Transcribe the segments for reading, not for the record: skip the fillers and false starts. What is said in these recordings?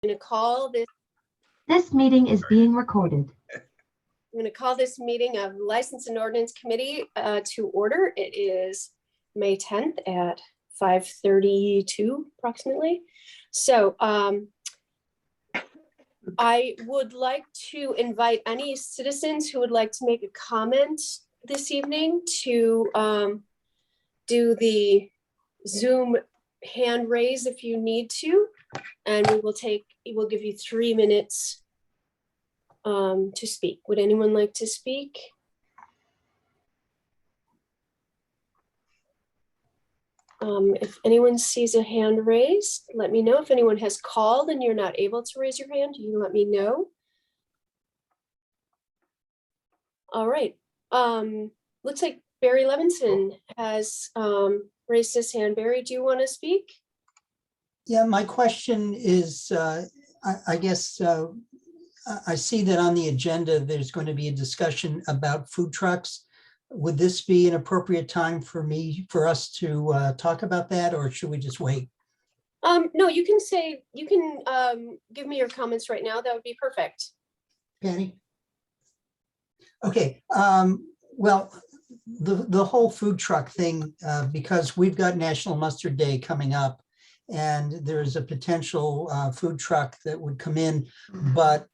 I'm going to call this. This meeting is being recorded. I'm going to call this meeting of License and Ordinance Committee to order. It is May 10th at 5:32 approximately. So I would like to invite any citizens who would like to make a comment this evening to do the Zoom hand raise if you need to, and we'll give you 3 minutes to speak. Would anyone like to speak? If anyone sees a hand raised, let me know. If anyone has called and you're not able to raise your hand, you can let me know. All right. Looks like Barry Levinson has raised his hand. Barry, do you want to speak? Yeah, my question is, I guess I see that on the agenda, there's going to be a discussion about food trucks. Would this be an appropriate time for us to talk about that, or should we just wait? No, you can give me your comments right now. That would be perfect. Patty? Okay, well, the whole food truck thing, because we've got National Mustard Day coming up, and there's a potential food truck that would come in, but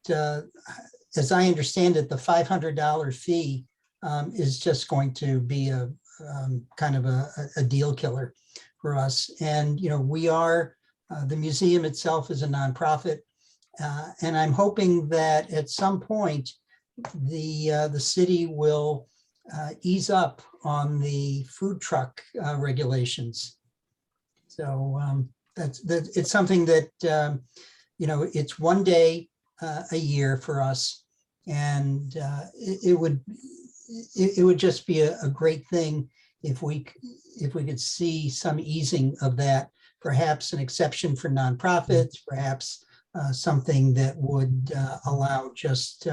as I understand it, the $500 fee is just going to be a kind of a deal killer for us. And, you know, we are, the museum itself is a nonprofit, and I'm hoping that at some point the city will ease up on the food truck regulations. So it's something that, you know, it's one day a year for us, and it would just be a great thing if we could see some easing of that, perhaps an exception for nonprofits, perhaps something that would allow just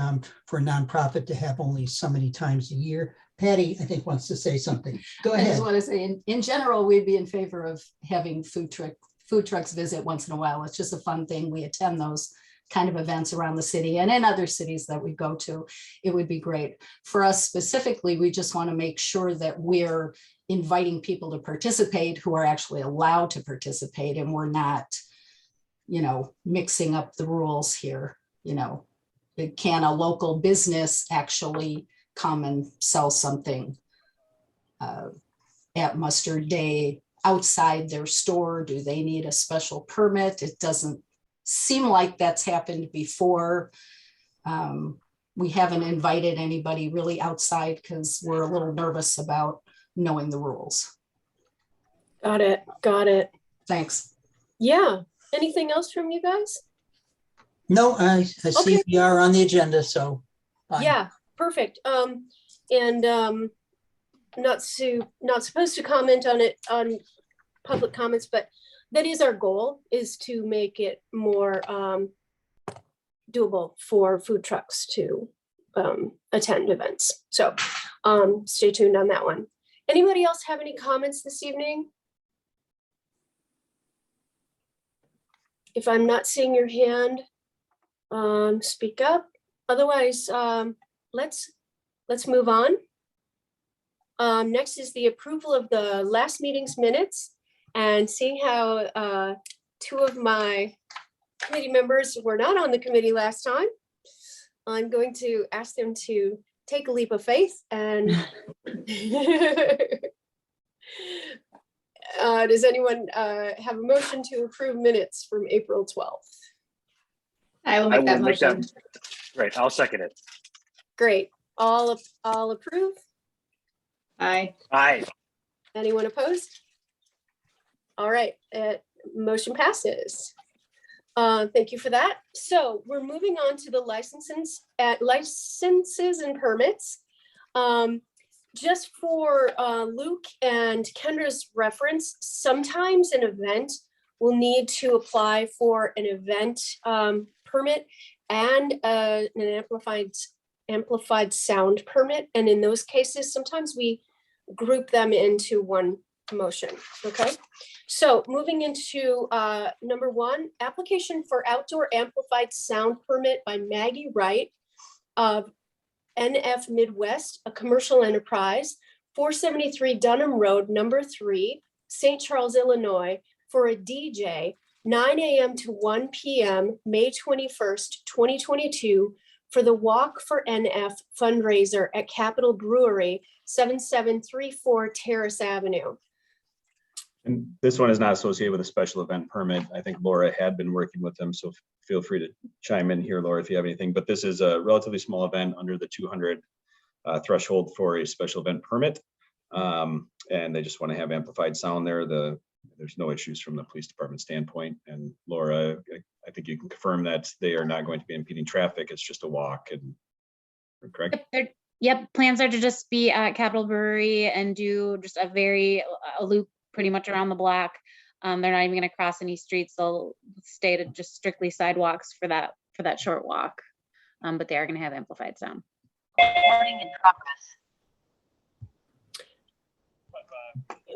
for a nonprofit to have only so many times a year. Patty, I think, wants to say something. Go ahead. I just want to say, in general, we'd be in favor of having food trucks visit once in a while. It's just a fun thing. We attend those kind of events around the city and in other cities that we go to. It would be great. For us specifically, we just want to make sure that we're inviting people to participate who are actually allowed to participate, and we're not, you know, mixing up the rules here. You know, can a local business actually come and sell something at Mustard Day outside their store? Do they need a special permit? It doesn't seem like that's happened before. We haven't invited anybody really outside because we're a little nervous about knowing the rules. Got it. Got it. Thanks. Yeah. Anything else from you guys? No, I see Okay. we are on the agenda, so. Fine. Yeah, perfect. Not supposed to comment on it on public comments, but that is our goal, is to make it more doable for food trucks to attend events. So stay tuned on that one. Anybody else have any comments this evening? If I'm not seeing your hand, speak up. Otherwise, let's move on. Next is the approval of the last meeting's minutes, and seeing how 2 of my committee members were not on the committee last time, I'm going to ask them to take a leap of faith and does anyone have a motion to approve minutes from April 12th? I will make that motion. Great, I'll second it. Great. All approve? Aye. Aye. Anyone opposed? All right, motion passes. Thank you for that. So we're moving on to the licenses and permits. Just for Luke and Kendra's reference, sometimes an event will need to apply for an event permit and an amplified sound permit. And in those cases, sometimes we group them into one motion, okay? So moving into number 1, application for outdoor amplified sound permit by Maggie Wright of NF Midwest, a commercial enterprise, 473 Dunham Road, number 3, St. Charles, Illinois, for a DJ, 9 a.m. to 1 p.m., May 21st, 2022, for the Walk for NF fundraiser at Capitol Brewery, 7734 Terrace Avenue. And this one is not associated with a special event permit. I think Laura had been working with them, so feel free to chime in here, Laura, if you have anything. But this is a relatively small event under the 200 threshold for a special event permit. And they just want to have amplified sound there. There's no issues from the police department standpoint. And Laura, I think you can confirm that they are not going to be impeding traffic. It's just a walk, and correct? Yep, plans are to just be at Capitol Brewery and do just a loop pretty much around the block. They're not even going to cross any streets. They'll stay to just strictly sidewalks for that short walk. But they are going to have amplified sound. Recording in progress.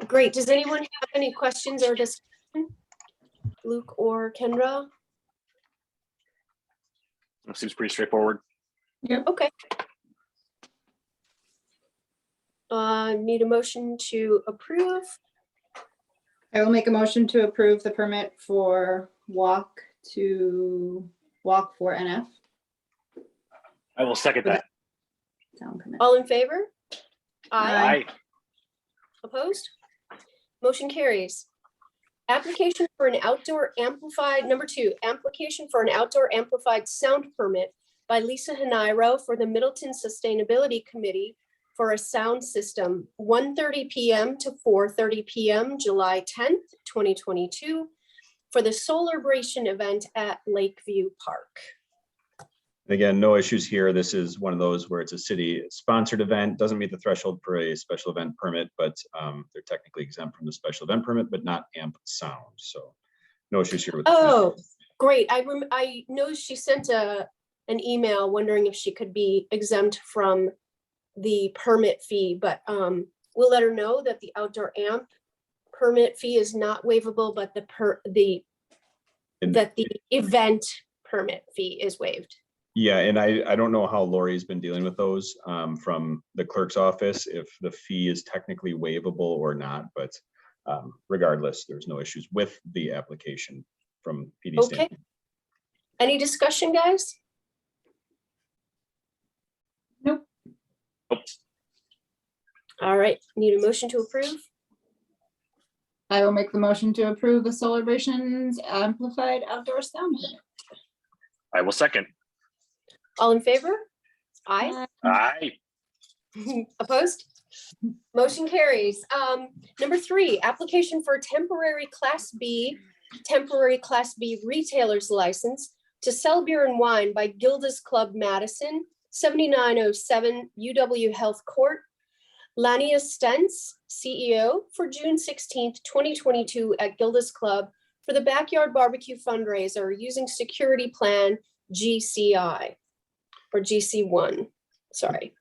Great. Does anyone have any questions or discussion? Luke or Kendra? That seems pretty straightforward. Okay. Need a motion to approve. I will make a motion to approve the permit for walk for NF. I will second that. Sound permit. All in favor? Aye. Opposed? Motion carries. Application for an outdoor amplified, number 2, application for an outdoor amplified sound permit by Lisa Hanairo for the Middleton Sustainability Committee for a sound system, 1:30 p.m. to 4:30 p.m., July 10th, 2022, for the Celebration event at Lakeview Park. Again, no issues here. This is one of those where it's a city-sponsored event, doesn't meet the threshold for a special event permit, but they're technically exempt from the special event permit, but not amp sound. So no issues here with. Oh, great. I know she sent an email wondering if she could be exempt from the permit fee, but we'll let her know that the outdoor amp permit fee is not waivable, but the event permit fee is waived. Yeah, and I don't know how Lori's been dealing with those from the clerk's office, if the fee is technically waivable or not, but regardless, there's no issues with the application from PD Okay. standpoint. Any discussion, guys? Nope. All right, need a motion to approve? I will make the motion to approve the Celebrations amplified outdoor sound permit. I will second. All in favor? Aye. Aye. Opposed? Motion carries. Number 3, application for temporary Class B retailer's license to sell beer and wine by Gilda's Club Madison, 7907 UW Health Court. Lania Stentz, CEO, for June 16th, 2022 at Gilda's Club for the Backyard Barbecue fundraiser using security plan GCI. Or GC1, sorry.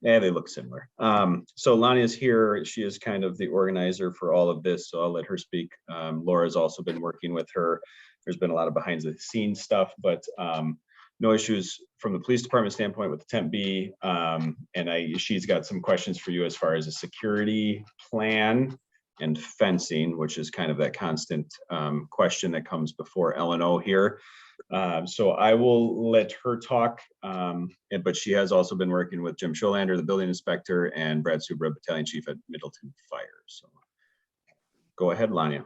Yeah, they look similar. So Lonnie is here. She is kind of the organizer for all of this, so I'll let her speak. Laura's also been working with her. There's been a lot of behind the scenes stuff, but no issues from the police department standpoint with the Temp B. And she's got some questions for you as far as a security plan and fencing, which is kind of that constant question that comes before L&O here. So I will let her talk, but she has also been working with Jim Scholander, the building inspector, and Brad Subra, battalion chief at Middleton Fire. So go ahead, Lania.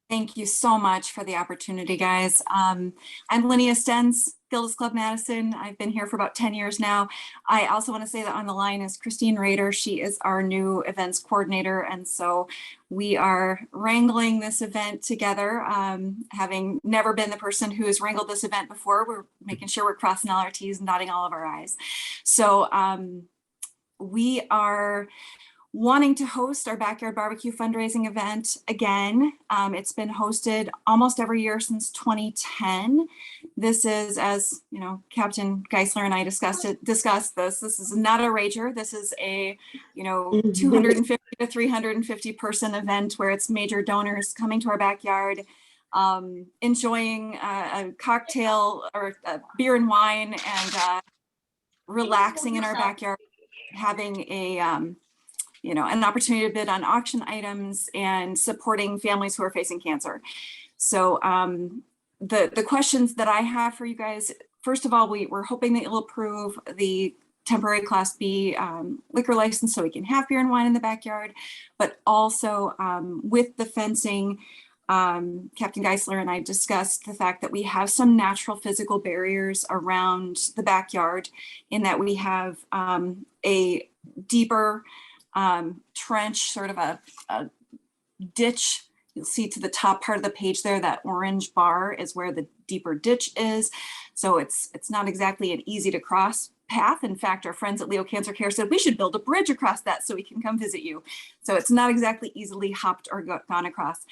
Thank you so much for the opportunity, guys. I'm Linnea Stentz, Gilda's Club Madison. I've been here for about 10 years now. I also want to say that on the line is Christine Rader. She is our new events coordinator. And so we are wrangling this event together. Having never been the person who has wrangled this event before, we're making sure we're crossing all our T's and dotting all of our I's. So we are wanting to host our backyard barbecue fundraising event again. It's been hosted almost every year since 2010. This is, as you know, Captain Geisler and I discussed this. This is not a rager. This is a, 250 to 350 person event where it's major donors coming to our backyard, enjoying a cocktail or beer and wine, and relaxing in our backyard, having a an opportunity to bid on auction items and supporting families who are facing cancer. So the questions that I have for you guys, first of all, we're hoping that you'll approve the temporary Class B liquor license so we can have beer and wine in the backyard, but also with the fencing, Captain Geisler and I discussed the fact that we have some natural physical barriers around the backyard, in that we have a deeper trench, sort of a ditch. You'll see to the top part of the page there, that orange bar is where the deeper ditch is. So it's not exactly an easy to cross path. In fact, our friends at Leo Cancer Care said we should build a bridge across that so we can come visit you. So it's not exactly easily hopped or gone across.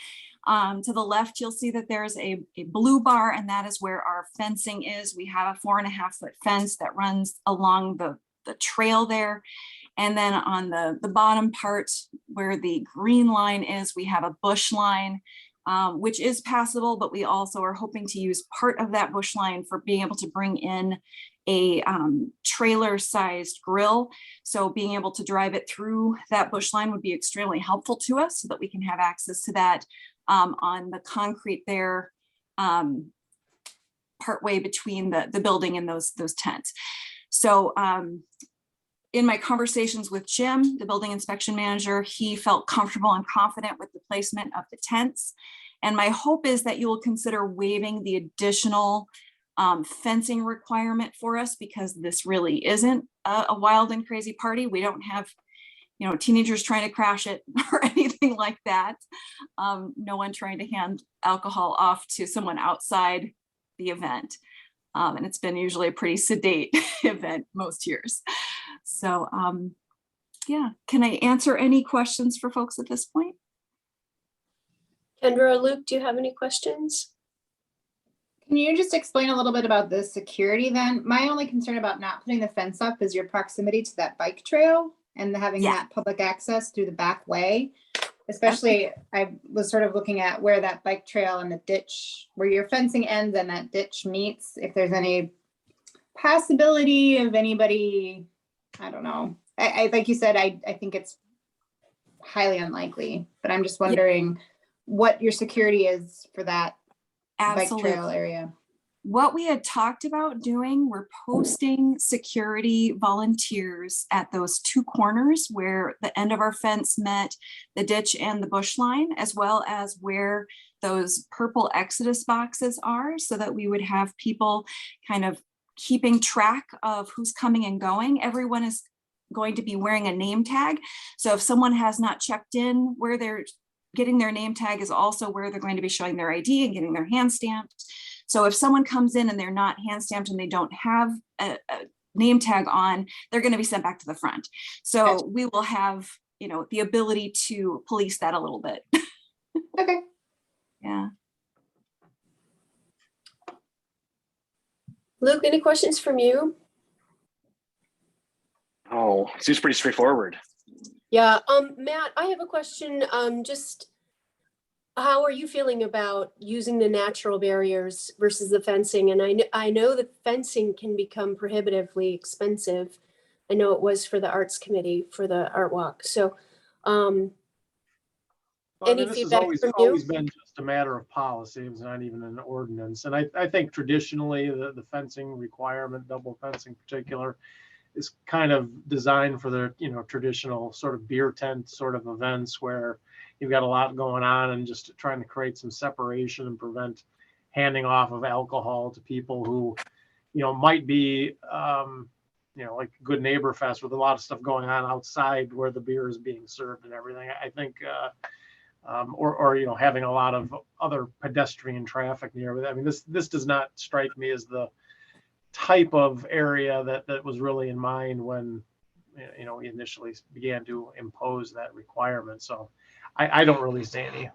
To the left, you'll see that there's a blue bar, and that is where our fencing is. We have a 4.5 foot fence that runs along the trail there. And then on the bottom part where the green line is, we have a bush line, which is passable, but we also are hoping to use part of that bush line for being able to bring in a trailer sized grill. So being able to drive it through that bush line would be extremely helpful to us, so that we can have access to that on the concrete there, partway between the building and those tents. So in my conversations with Jim, the building inspection manager, he felt comfortable and confident with the placement of the tents. And my hope is that you will consider waiving the additional fencing requirement for us, because this really isn't a wild and crazy party. We don't have, teenagers trying to crash it or anything like that. No one trying to hand alcohol off to someone outside the event. And it's been usually a pretty sedate event most years. So yeah, can I answer any questions for folks at this point? Kendra or Luke, do you have any questions? Can you just explain a little bit about the security then? My only concern about not putting the fence up is your proximity to that bike trail and having that public access through the back way. Especially, I was sort of looking at where that bike trail and the ditch, where your fencing ends and that ditch meets, if there's any possibility of anybody, I don't know. I like you said, I think it's highly unlikely, but I'm just wondering what your security is for that bike trail area. What we had talked about doing, we're posting security volunteers at those two corners where the end of our fence met the ditch and the bush line, as well as where those purple Exodus boxes are, so that we would have people kind of keeping track of who's coming and going. Everyone is going to be wearing a name tag. So if someone has not checked in, where they're getting their name tag is also where they're going to be showing their ID and getting their hand stamped. So if someone comes in and they're not hand stamped and they don't have a name tag on, they're going to be sent back to the front. So we will have, the ability to police that a little bit. Okay. Yeah. Luke, any questions from you? Oh, it seems pretty straightforward. Yeah, Matt, I have a question. Just how are you feeling about using the natural barriers versus the fencing? And I know that fencing can become prohibitively expensive. I know it was for the arts committee for the art walk. So any this feedback has from always you? been just a matter of policy. It's not even an ordinance. And I think traditionally the fencing requirement, double fencing in particular, is kind of designed for the traditional sort of beer tent sort of events where you've got a lot going on and just trying to create some separation and prevent handing off of alcohol to people who might be like Good Neighbor Fest with a lot of stuff going on outside where the beer is being served and everything. I think or having a lot of other pedestrian traffic near. I mean, this does not strike me as the type of area that was really in mind when we initially began to impose that requirement. So I don't really see any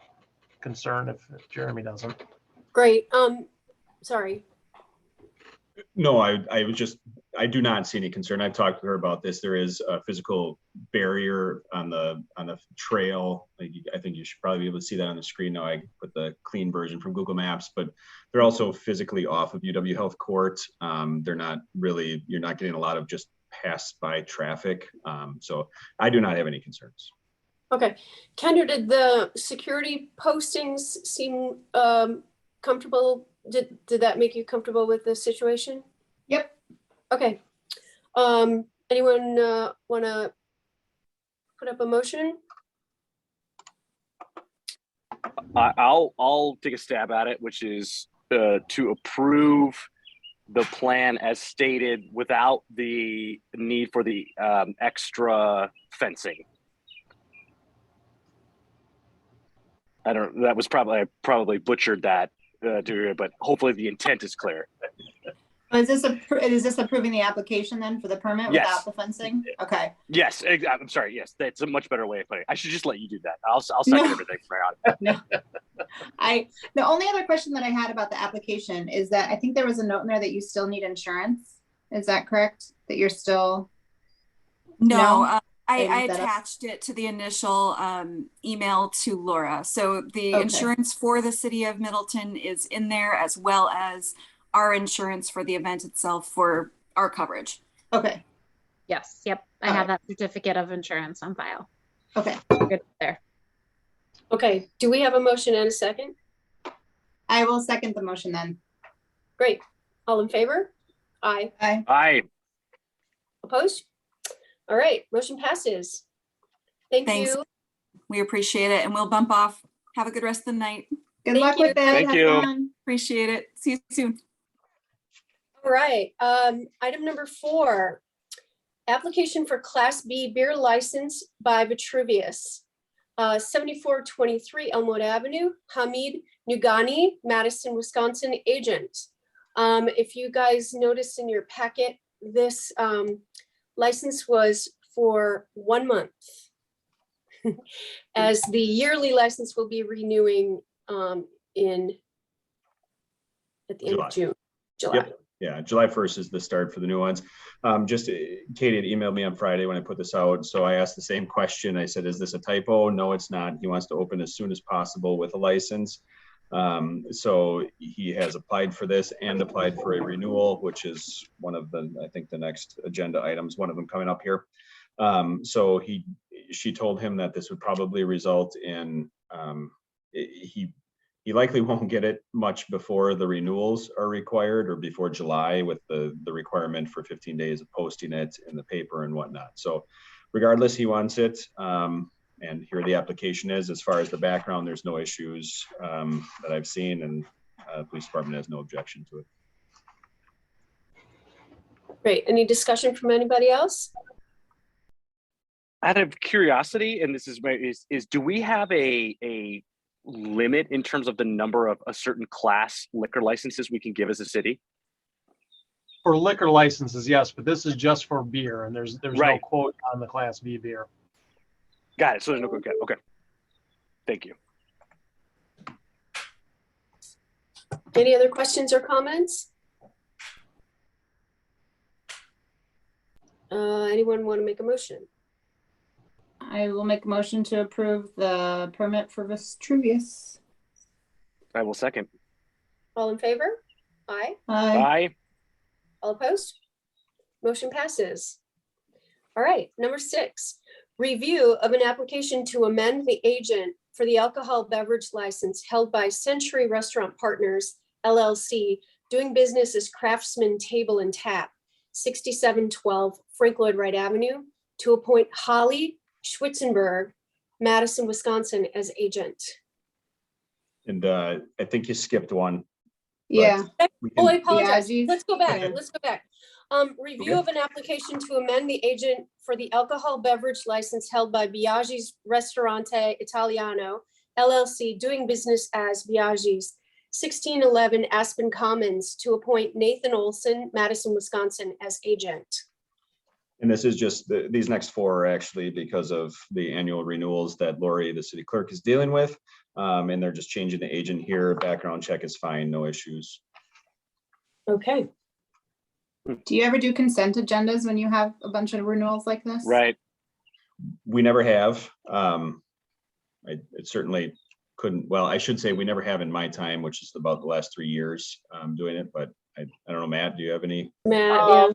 concern if Jeremy doesn't. Great. Sorry. No, I do not see any concern. I've talked to her about this. There is a physical barrier on the trail. Like, I think you should probably be able to see that on the screen now. I put the clean version from Google Maps, but they're also physically off of UW Health Court. They're not really, you're not getting a lot of just pass by traffic. So I do not have any concerns. Okay. Kendra, did the security postings seem comfortable? Did that make you comfortable with the situation? Yep. Okay. Anyone want to put up a motion? I'll take a stab at it, which is to approve the plan as stated without the need for the extra fencing. That was I probably butchered that, but hopefully the intent is clear. Is this approving the application then for the permit Yes. without the fencing? Okay. Yes, I'm sorry. Yes, that's a much better way of putting it. I should just let you do that. I'll second everything from here on. No. The only other question that I had about the application is that I think there was a note in there that you still need insurance. Is that correct? That you're still? No, I Didn't set up? attached it to the initial email to Laura. So the Okay. insurance for the city of Middleton is in there, as well as our insurance for the event itself for our coverage. Okay. Yes, yep. I All have that certificate of insurance on file. Okay. Good there. Okay. Do we have a motion and a second? I will second the motion then. Great. All in favor? Aye. Aye. Aye. Opposed? All right. Motion passes. Thank Thanks. you. We appreciate it, and we'll bump off. Have a good rest of the night. Good Thank luck you. with it. Thank Have you. fun. Appreciate it. See you soon. All right. Item number 4, application for Class B beer license by Vitruvius, 7423 Elmwood Avenue, Hamid Nugani, Madison, Wisconsin, agent. If you guys notice in your packet, this license was for 1 month, as the yearly license will be renewing at the end of June, July. Yep. Yeah, July 1st is the start for the new ones. Katie had emailed me on Friday when I put this out. So I asked the same question. I said, is this a typo? No, it's not. He wants to open as soon as possible with a license. So he has applied for this and applied for a renewal, which is one of the, I think the next agenda items, one of them coming up here. So she told him that this would probably result in, he likely won't get it much before the renewals are required, or before July, with the requirement for 15 days of posting it in the paper and whatnot. So regardless, he wants it. And here the application is. As far as the background, there's no issues that I've seen, and the police department has no objection to it. Great. Any discussion from anybody else? Out of curiosity, and this is do we have a limit in terms of the number of a certain class liquor licenses we can give as a city? For liquor licenses, yes, but this is just for beer, and there's no Right. quote on the Class B beer. Got it. So there's no okay. Okay. Thank you. Any other questions or comments? Anyone want to make a motion? I will make a motion to approve the permit for Vitruvius. I will second. All in favor? Aye. Aye. Aye. All opposed? Motion passes. All right, number 6, review of an application to amend the agent for the alcohol beverage license held by Century Restaurant Partners, LLC, doing business as Craftsman Table and Tap, 6712 Frank Lloyd Wright Avenue, to appoint Holly Schwitzenberg, Madison, Wisconsin, as agent. And I think you skipped one. Yeah. We Oh, I can- apologize. Biagi's. Let's go back. Okay. Let's go back. Review Okay. of an application to amend the agent for the alcohol beverage license held by Biagi's Ristorante Italiano, LLC, doing business as Biagi's, 1611 Aspen Commons, to appoint Nathan Olson, Madison, Wisconsin, as agent. And this is just, these next 4 are actually because of the annual renewals that Lori, the city clerk, is dealing with. And they're just changing the agent here. Background check is fine, no issues. Okay. Do you ever do consent agendas when you have a bunch of renewals like this? Right. We never have. It certainly couldn't, well, I should say we never have in my time, which is about the last 3 years doing it, but I don't know, Matt, do you have any? Matt, yeah.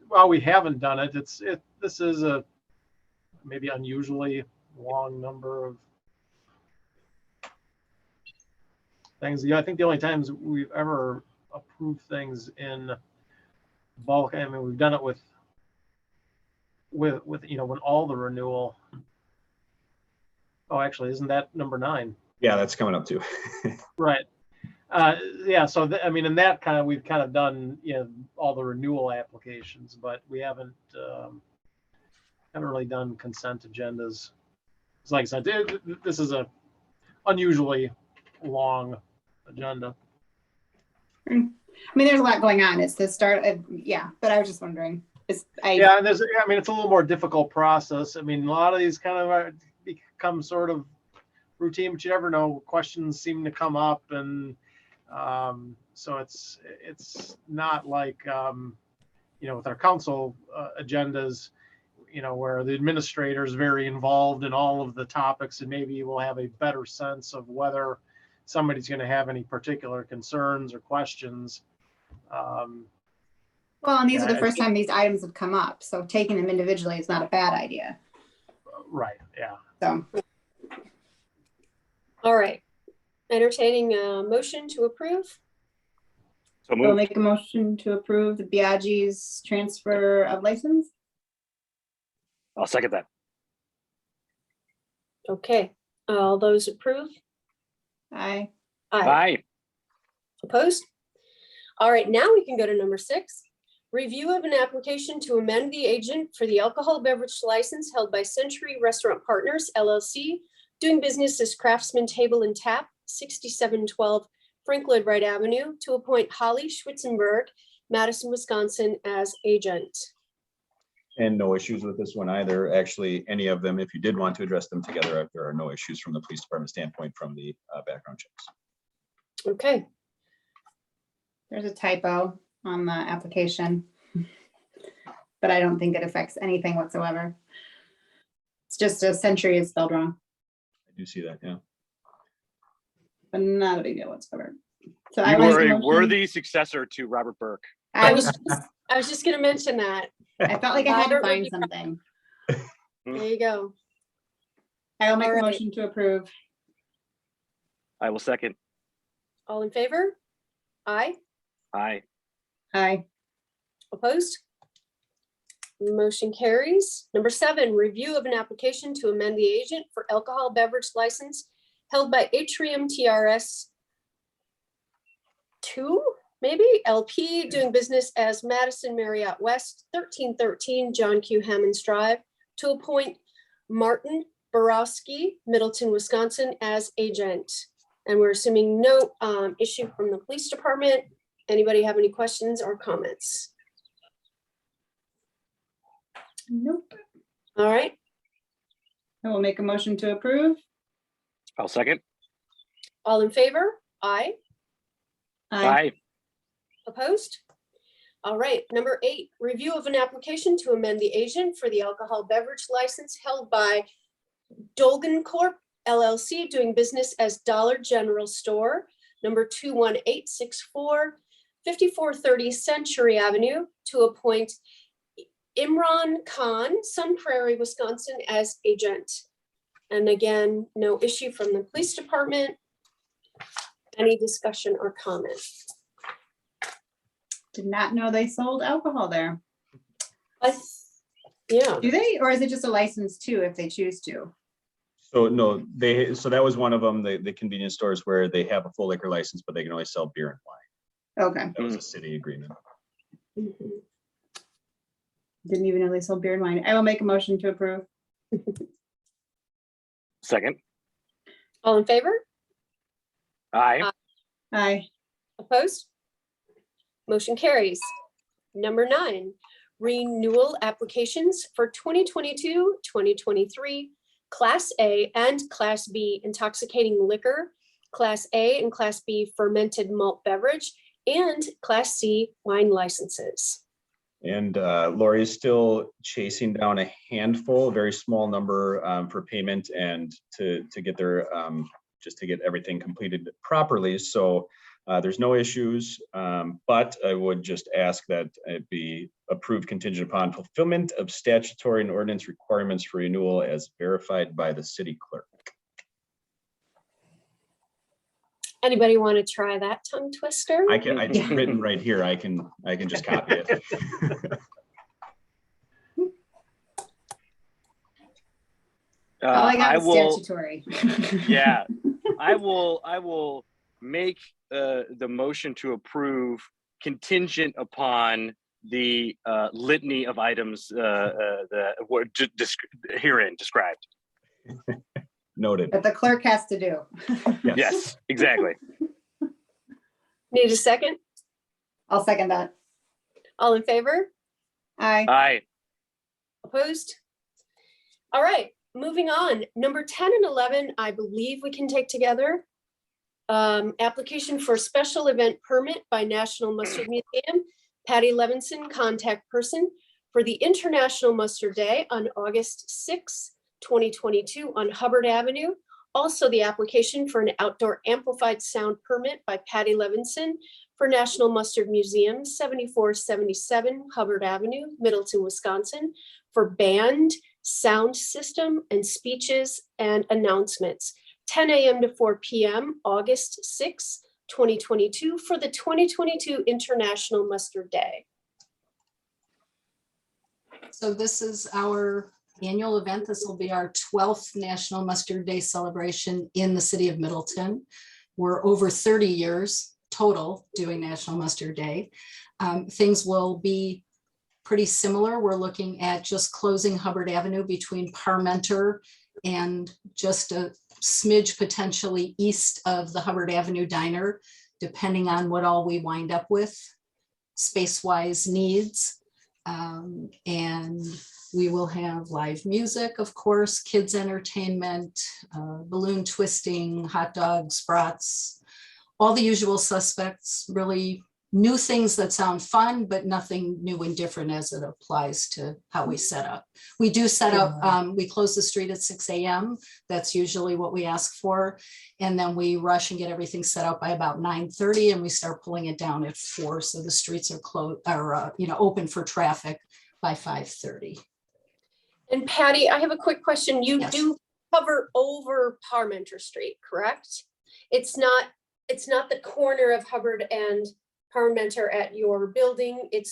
Well, we haven't done it. This is a maybe unusually long number of things. Yeah, I think the only times we've ever approved things in bulk, I mean, we've done it with when all the renewal. Oh, actually, isn't that number 9? Yeah, that's coming up too. Right. Yeah. So I mean, in that kind of, we've kind of done all the renewal applications, but we haven't really done consent agendas. It's like I said, this is a unusually long agenda. I mean, there's a lot going on. It's the start of, yeah, but I was just wondering. Yeah, and I mean, it's a little more difficult process. I mean, a lot of these kind of become sort of routine, but you never know. Questions seem to come up, and so it's not like with our council agendas, where the administrator is very involved in all of the topics, and maybe you will have a better sense of whether somebody's going to have any particular concerns or questions. Well, and these are the first time these items have come up, so taking them individually is not a bad idea. Right. Yeah. So. All right. Entertaining a motion to approve. So We'll moved. make a motion to approve the Biagi's transfer of license. I'll second that. Okay. All those approve? Aye. Aye. Opposed? All right, now we can go to number 6. Review of an application to amend the agent for the alcohol beverage license held by Century Restaurant Partners, LLC, doing business as Craftsman Table and Tap, 6712 Frank Lloyd Wright Avenue, to appoint Holly Schwitzenberg, Madison, Wisconsin, as agent. And no issues with this one either. Actually, any of them, if you did want to address them together, there are no issues from the police department standpoint from the background checks. Okay. There's a typo on the application, but I don't think it affects anything whatsoever. It's just a Century is spelled wrong, I do see that, yeah. but not a big deal whatsoever. So You will make are a motion- worthy successor to Robert Burke. I was just going to mention that. I felt like I had to Robert would find be something. There you go. I will make All a right. motion to approve. I will second. All in favor? Aye. Aye. Aye. Opposed? Motion carries. Number 7, review of an application to amend the agent for alcohol beverage license held by Atrium TRS 2, maybe, LP, doing business as Madison Marriott West, 1313 John Q. Hammons Drive, to appoint Martin Borowski, Middleton, Wisconsin, as agent. And we're assuming no issue from the police department. Anybody have any questions or comments? Nope. All right, I will make a motion to approve. I'll second. all in favor? Aye. Aye. Opposed? All right, number 8, review of an application to amend the agent for the alcohol beverage license held by Dolgan Corp. LLC, doing business as Dollar General Store, number 21864, 5430 Century Avenue, to appoint Imran Khan, Sun Prairie, Wisconsin, as agent. And again, no issue from the police department. Any discussion or comment? Did not know they sold alcohol there. Yeah, Do they, or is it just a license too, if they choose to? So no, so that was one of them, the convenience stores where they have a full liquor license, but they can only sell beer and wine. Okay, That was a city agreement. Mhm. didn't even know they sold beer and wine. I will make a motion to approve. Second. All in favor? Aye. Aye. Opposed? Motion carries. Number 9, renewal applications for 2022, 2023, Class A and Class B intoxicating liquor, Class A and Class B fermented malt beverage, and Class C wine licenses. And Lori is still chasing down a handful, a very small number for payment and to get their, just to get everything completed properly. So there's no issues, but I would just ask that it be approved contingent upon fulfillment of statutory and ordinance requirements for renewal as verified by the city clerk. Anybody want to try that tongue twister? It's written right here. I can just copy it. All I got I is will, statutory. yeah, I will make the motion to approve contingent upon the litany of items that were herein described. Noted. That the clerk has to do. Yes, exactly. Need a second? I'll second that. All in favor? Aye. Aye. Opposed? All right, moving on. Number 10 and 11, I believe we can take together. Application for special event permit by National Mustard Museum. Patty Levinson, contact person for the International Mustard Day on August 6, 2022 on Hubbard Avenue. Also the application for an outdoor amplified sound permit by Patty Levinson for National Mustard Museum, 7477 Hubbard Avenue, Middleton, Wisconsin, for band, sound system, and speeches and announcements. 10 a.m. to 4 p.m., August 6, 2022, for the 2022 International Mustard Day. So this is our annual event. This will be our 12th National Mustard Day celebration in the city of Middleton. We're over 30 years total doing National Mustard Day. Things will be pretty similar. We're looking at just closing Hubbard Avenue between Parmenter and just a smidge potentially east of the Hubbard Avenue Diner, depending on what all we wind up with space-wise needs. And we will have live music, of course, kids entertainment, balloon twisting, hot dogs, brats, all the usual suspects, really new things that sound fun, but nothing new and different as it applies to how we set up. We do set up, we close the street at 6 a.m. That's usually what we ask for. And then we rush and get everything set up by about 9:30 and we start pulling it down at 4. So the streets are closed or, open for traffic by 5:30. And Patty, I have a quick question. You Yes. do cover over Parmenter Street, correct? It's not the corner of Hubbard and Parmenter at your building. It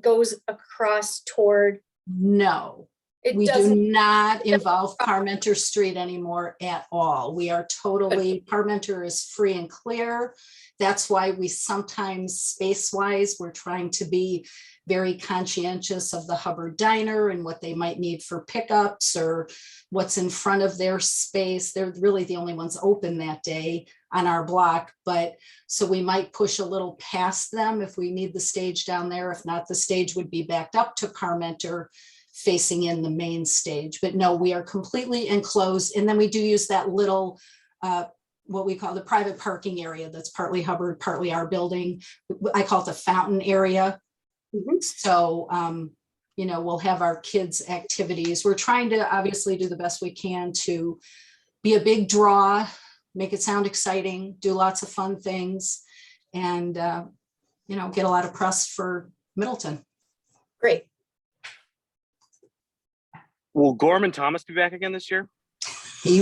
goes across toward. No, It we do doesn't. not involve Parmenter Street anymore at all. We are totally, Parmenter is free and clear. That's why we sometimes space-wise, we're trying to be very conscientious of the Hubbard Diner and what they might need for pickups or what's in front of their space. They're really the only ones open that day on our block, but so we might push a little past them if we need the stage down there. If not, the stage would be backed up to Parmenter facing in the main stage. But no, we are completely enclosed. And then we do use that little, what we call the private parking area that's partly Hubbard, partly our building. I call it the fountain area. Mhm. So, we'll have our kids' activities. We're trying to obviously do the best we can to be a big draw, make it sound exciting, do lots of fun things, and, get a lot of press for Middleton. Great. Will Gorman Thomas be back again this year? We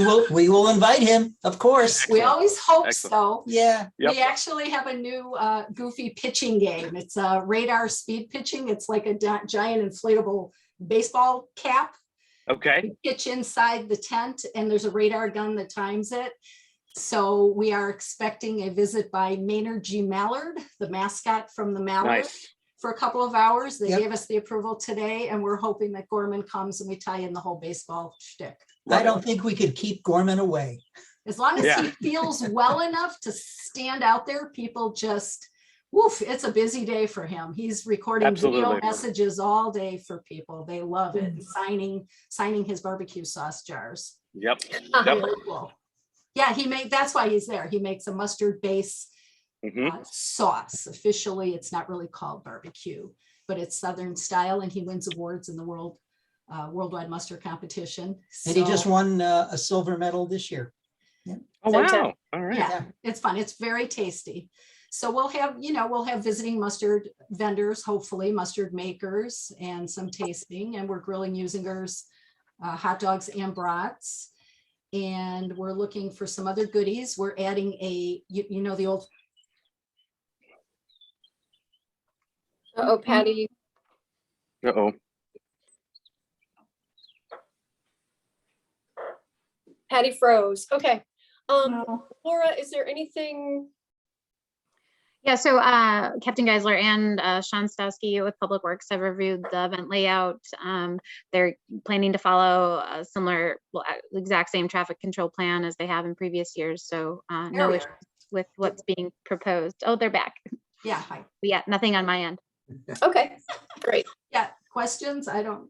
will invite him, of course. We always hope Excellent. so. Yeah. Yep. We actually have a new goofy pitching game. It's radar speed pitching. It's like a giant inflatable baseball cap. Okay. You pitch inside the tent and there's a radar gun that times it. So we are expecting a visit by Maynard G. Mallard, the mascot from the Mallard, Nice. for a couple of hours. They Yep. gave us the approval today and we're hoping that Gorman comes and we tie in the whole baseball shtick. I don't think we could keep Gorman away. As long as Yeah. he feels well enough to stand out there, people just, woof, it's a busy day for him. He's recording video Absolutely. messages all day for people. They love it. Signing his barbecue sauce jars. Yep. Very cool. Yeah, that's why he's there. He makes a mustard base sauce. Officially, it's not really called barbecue, but it's Southern style, and he wins awards in the worldwide mustard competition. And he just So, won a silver medal this year. Oh, wow. All right. yeah, it's fun. It's very tasty. So we'll have visiting mustard vendors, hopefully mustard makers, and some tasting, and we're grilling Usingers, hot dogs and brats. And we're looking for some other goodies. We're adding the old. Uh-oh, Patty. Uh-oh. Patty froze. Okay. Laura, is there anything? Yeah, so Captain Geisler and Sean Stowski with Public Works have reviewed the event layout. They're planning to follow a similar, exact same traffic control plan as they have in previous years. So no issues with what's being proposed. Oh, they're back. Yeah, hi. But yeah, nothing on my end. Okay, great. Yeah, questions? I don't.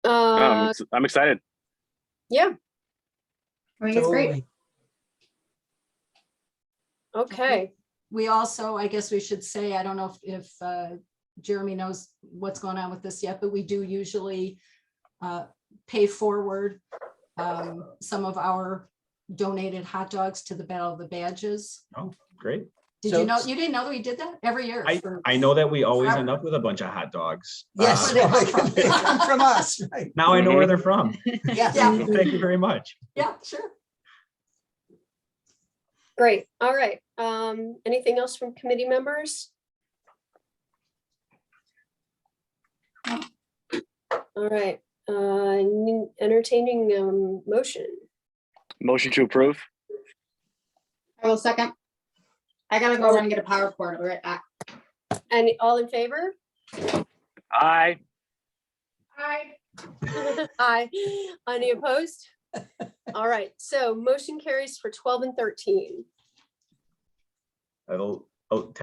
I'm excited. Yeah. I think it's great. Totally. Okay. We also, I guess we should say, I don't know if Jeremy knows what's going on with this yet, but we do usually pay forward some of our donated hot dogs to the Battle of the Badges. Oh, great. Did you know, you didn't know that we did that every year? I know that we always end up with a bunch of hot dogs. Yes, Where they come they come from us, right? Now I know where they're from. Yeah. Yeah. Thank you very much. Yeah, sure. Great. All right. Anything else from committee members? All right. Entertaining motion. Motion to approve. I will second. I gotta go run and get a power cord. I'll be right back. And all in favor? Aye. Hi. Aye. Any opposed? All right. So motion carries for 12 and 13. 10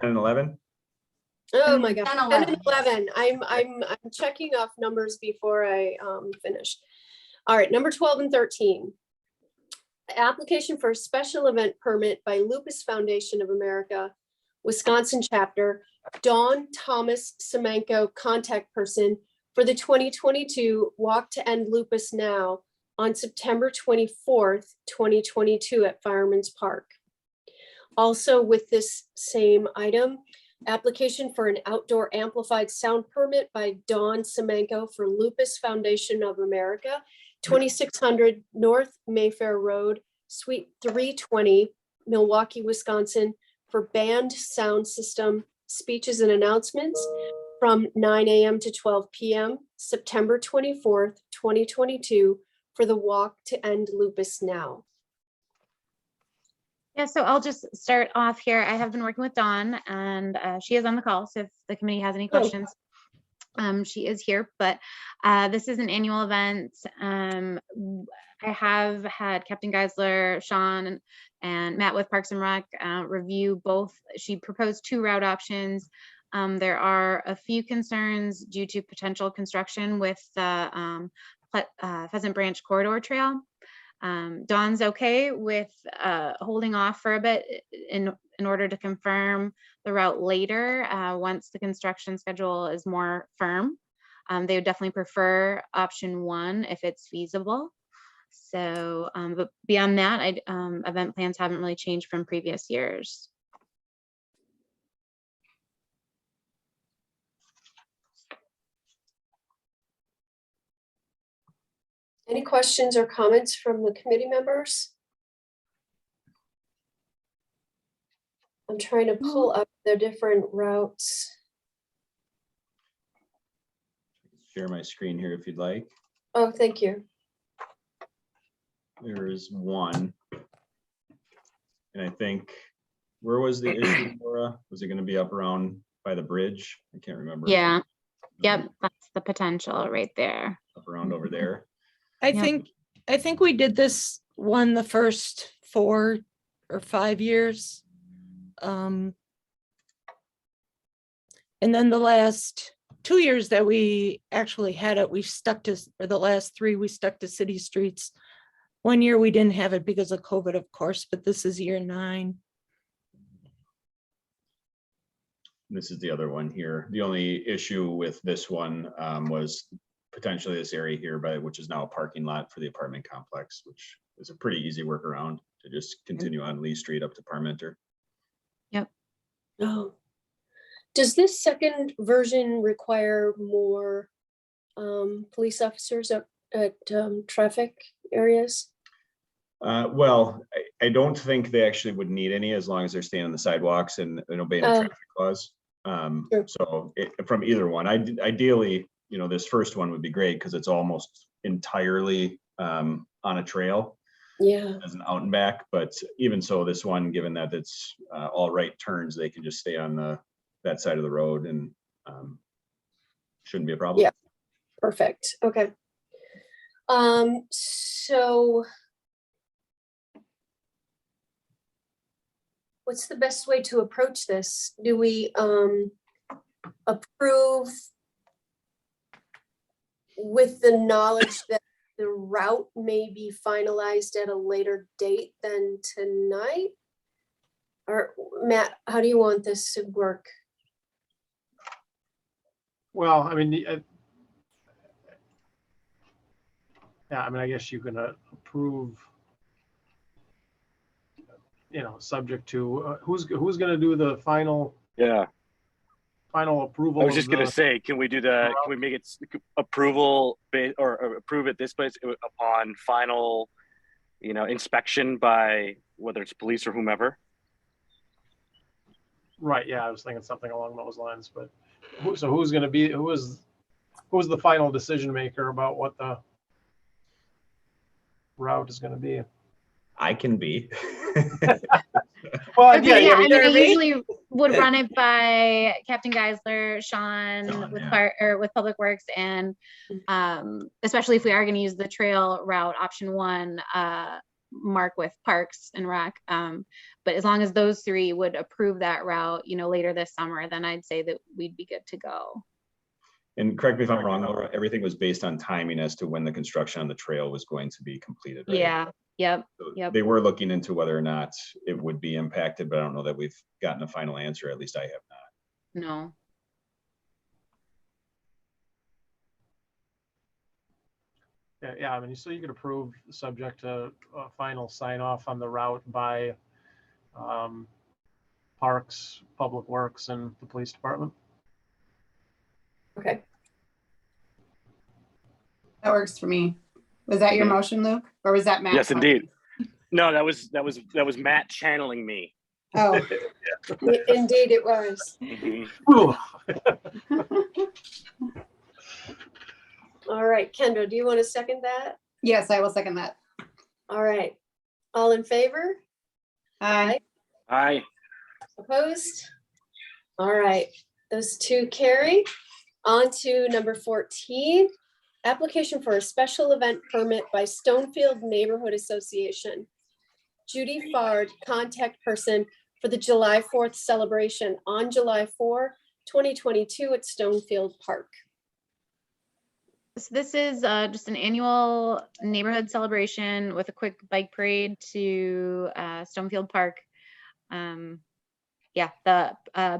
and 11. Oh my God. 10, 10 and 11. 11. I'm checking off numbers before I finish. All right, number 12 and 13. Application for a special event permit by Lupus Foundation of America, Wisconsin chapter, Dawn Thomas Semenko, contact person for the 2022 Walk to End Lupus Now on September 24th, 2022 at Fireman's Park. Also with this same item, application for an outdoor amplified sound permit by Dawn Semenko for Lupus Foundation of America, 2600 North Mayfair Road, Suite 320, Milwaukee, Wisconsin, for band sound system speeches and announcements from 9 a.m. to 12 p.m., September 24th, 2022, for the Walk to End Lupus Now. Yeah, so I'll just start off here. I have been working with Dawn, and she is on the call. So if the committee has any questions, she is here. But this is an annual event. I have had Captain Geisler, Sean, and Matt with Parks and Rec review both. She proposed 2 route options. There are a few concerns due to potential construction with the Pheasant Branch Corridor Trail. Dawn's okay with holding off for a bit in order to confirm the route later once the construction schedule is more firm. They would definitely prefer option 1 if it's feasible. So, but beyond that, event plans haven't really changed from previous years. Any questions or comments from the committee members? I'm trying to pull up the different routes. Share my screen here if you'd like. Oh, thank you. There is one. And I think, where was the issue, Laura? Was it going to be up around by the bridge? I can't remember. Yeah. Yep, that's the potential right there. Up around over there. I think we did this one the first 4 or 5 years. And then the last 2 years that we actually had it, we stuck to, or the last 3, we stuck to city streets One year we didn't have it because of COVID, of course, but this is year 9. This is the other one here. The only issue with this one was potentially this area here, which is now a parking lot for the apartment complex, which is a pretty easy workaround to just continue on Lee Street up to Parmenter. Yep. Oh. Does this second version require more police officers at traffic areas? Well, I don't think they actually would need any as long as they're staying on the sidewalks and obeying the traffic laws. Sure. So from either one, ideally, this first one would be great because it's almost entirely on a trail. Yeah. As an out and back, but even so, this one, given that it's all right turns, they can just stay on that side of the road and shouldn't be a problem. Yeah. Perfect. Okay. So what's the best way to approach this? Do we approve with the knowledge that the route may be finalized at a later date than tonight? Or Matt, how do you want this to work? Well, I mean, I guess you can approve, subject to who's going to do the final approval. I was just gonna say, can we make it approval or approve it this place upon final, inspection by whether it's police or whomever? Right. Yeah, I was thinking something along those lines. But who's going to be? Who's the final decision maker about what the route is going to be? I can be. Well, Okay, yeah. I mean, I usually would run it by Captain Geisler, Sean with with Public Works, and especially if we are going to use the trail route, option 1, Mark with Parks and Rec. But as long as those 3 would approve that route, later this summer, then I'd say that we'd be good to go. And correct me if I'm wrong, Laura, everything was based on timing as to when the construction on the trail was going to be completed, right? Yeah. Yep. So Yep. They were looking into whether or not it would be impacted, but I don't know that we've gotten a final answer. At least I have not. No. Yeah. I mean, so you could approve subject to a final sign off on the route by Parks, Public Works, and the police department. Okay. That works for me. Was that your motion, Luke? Or was that Matt? Yes, indeed. No, that was Matt channeling me. Oh, Indeed it was. Mhm. All right, Kendra, do you want to second that? yes, I will second that. All right. All in favor? Aye. Aye. Opposed? All right, those 2 carry. On to number 14, application for a special event permit by Stonefield Neighborhood Association. Judy Fard, contact person for the July 4th celebration on July 4, 2022 at Stonefield Park. So this is just an annual neighborhood celebration with a quick bike parade to Stonefield Park. Yeah, the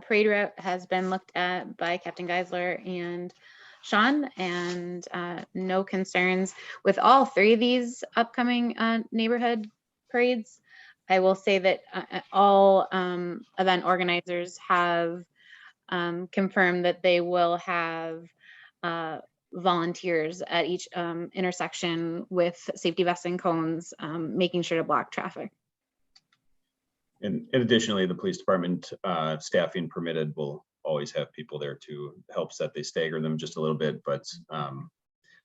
parade route has been looked at by Captain Geisler and Sean, and no concerns with all 3 of these upcoming neighborhood parades. I will say that all event organizers have confirmed that they will have volunteers at each intersection with safety vests and cones, making sure to block traffic. And additionally, the police department staffing permitted will always have people there to help that they stagger them just a little bit, but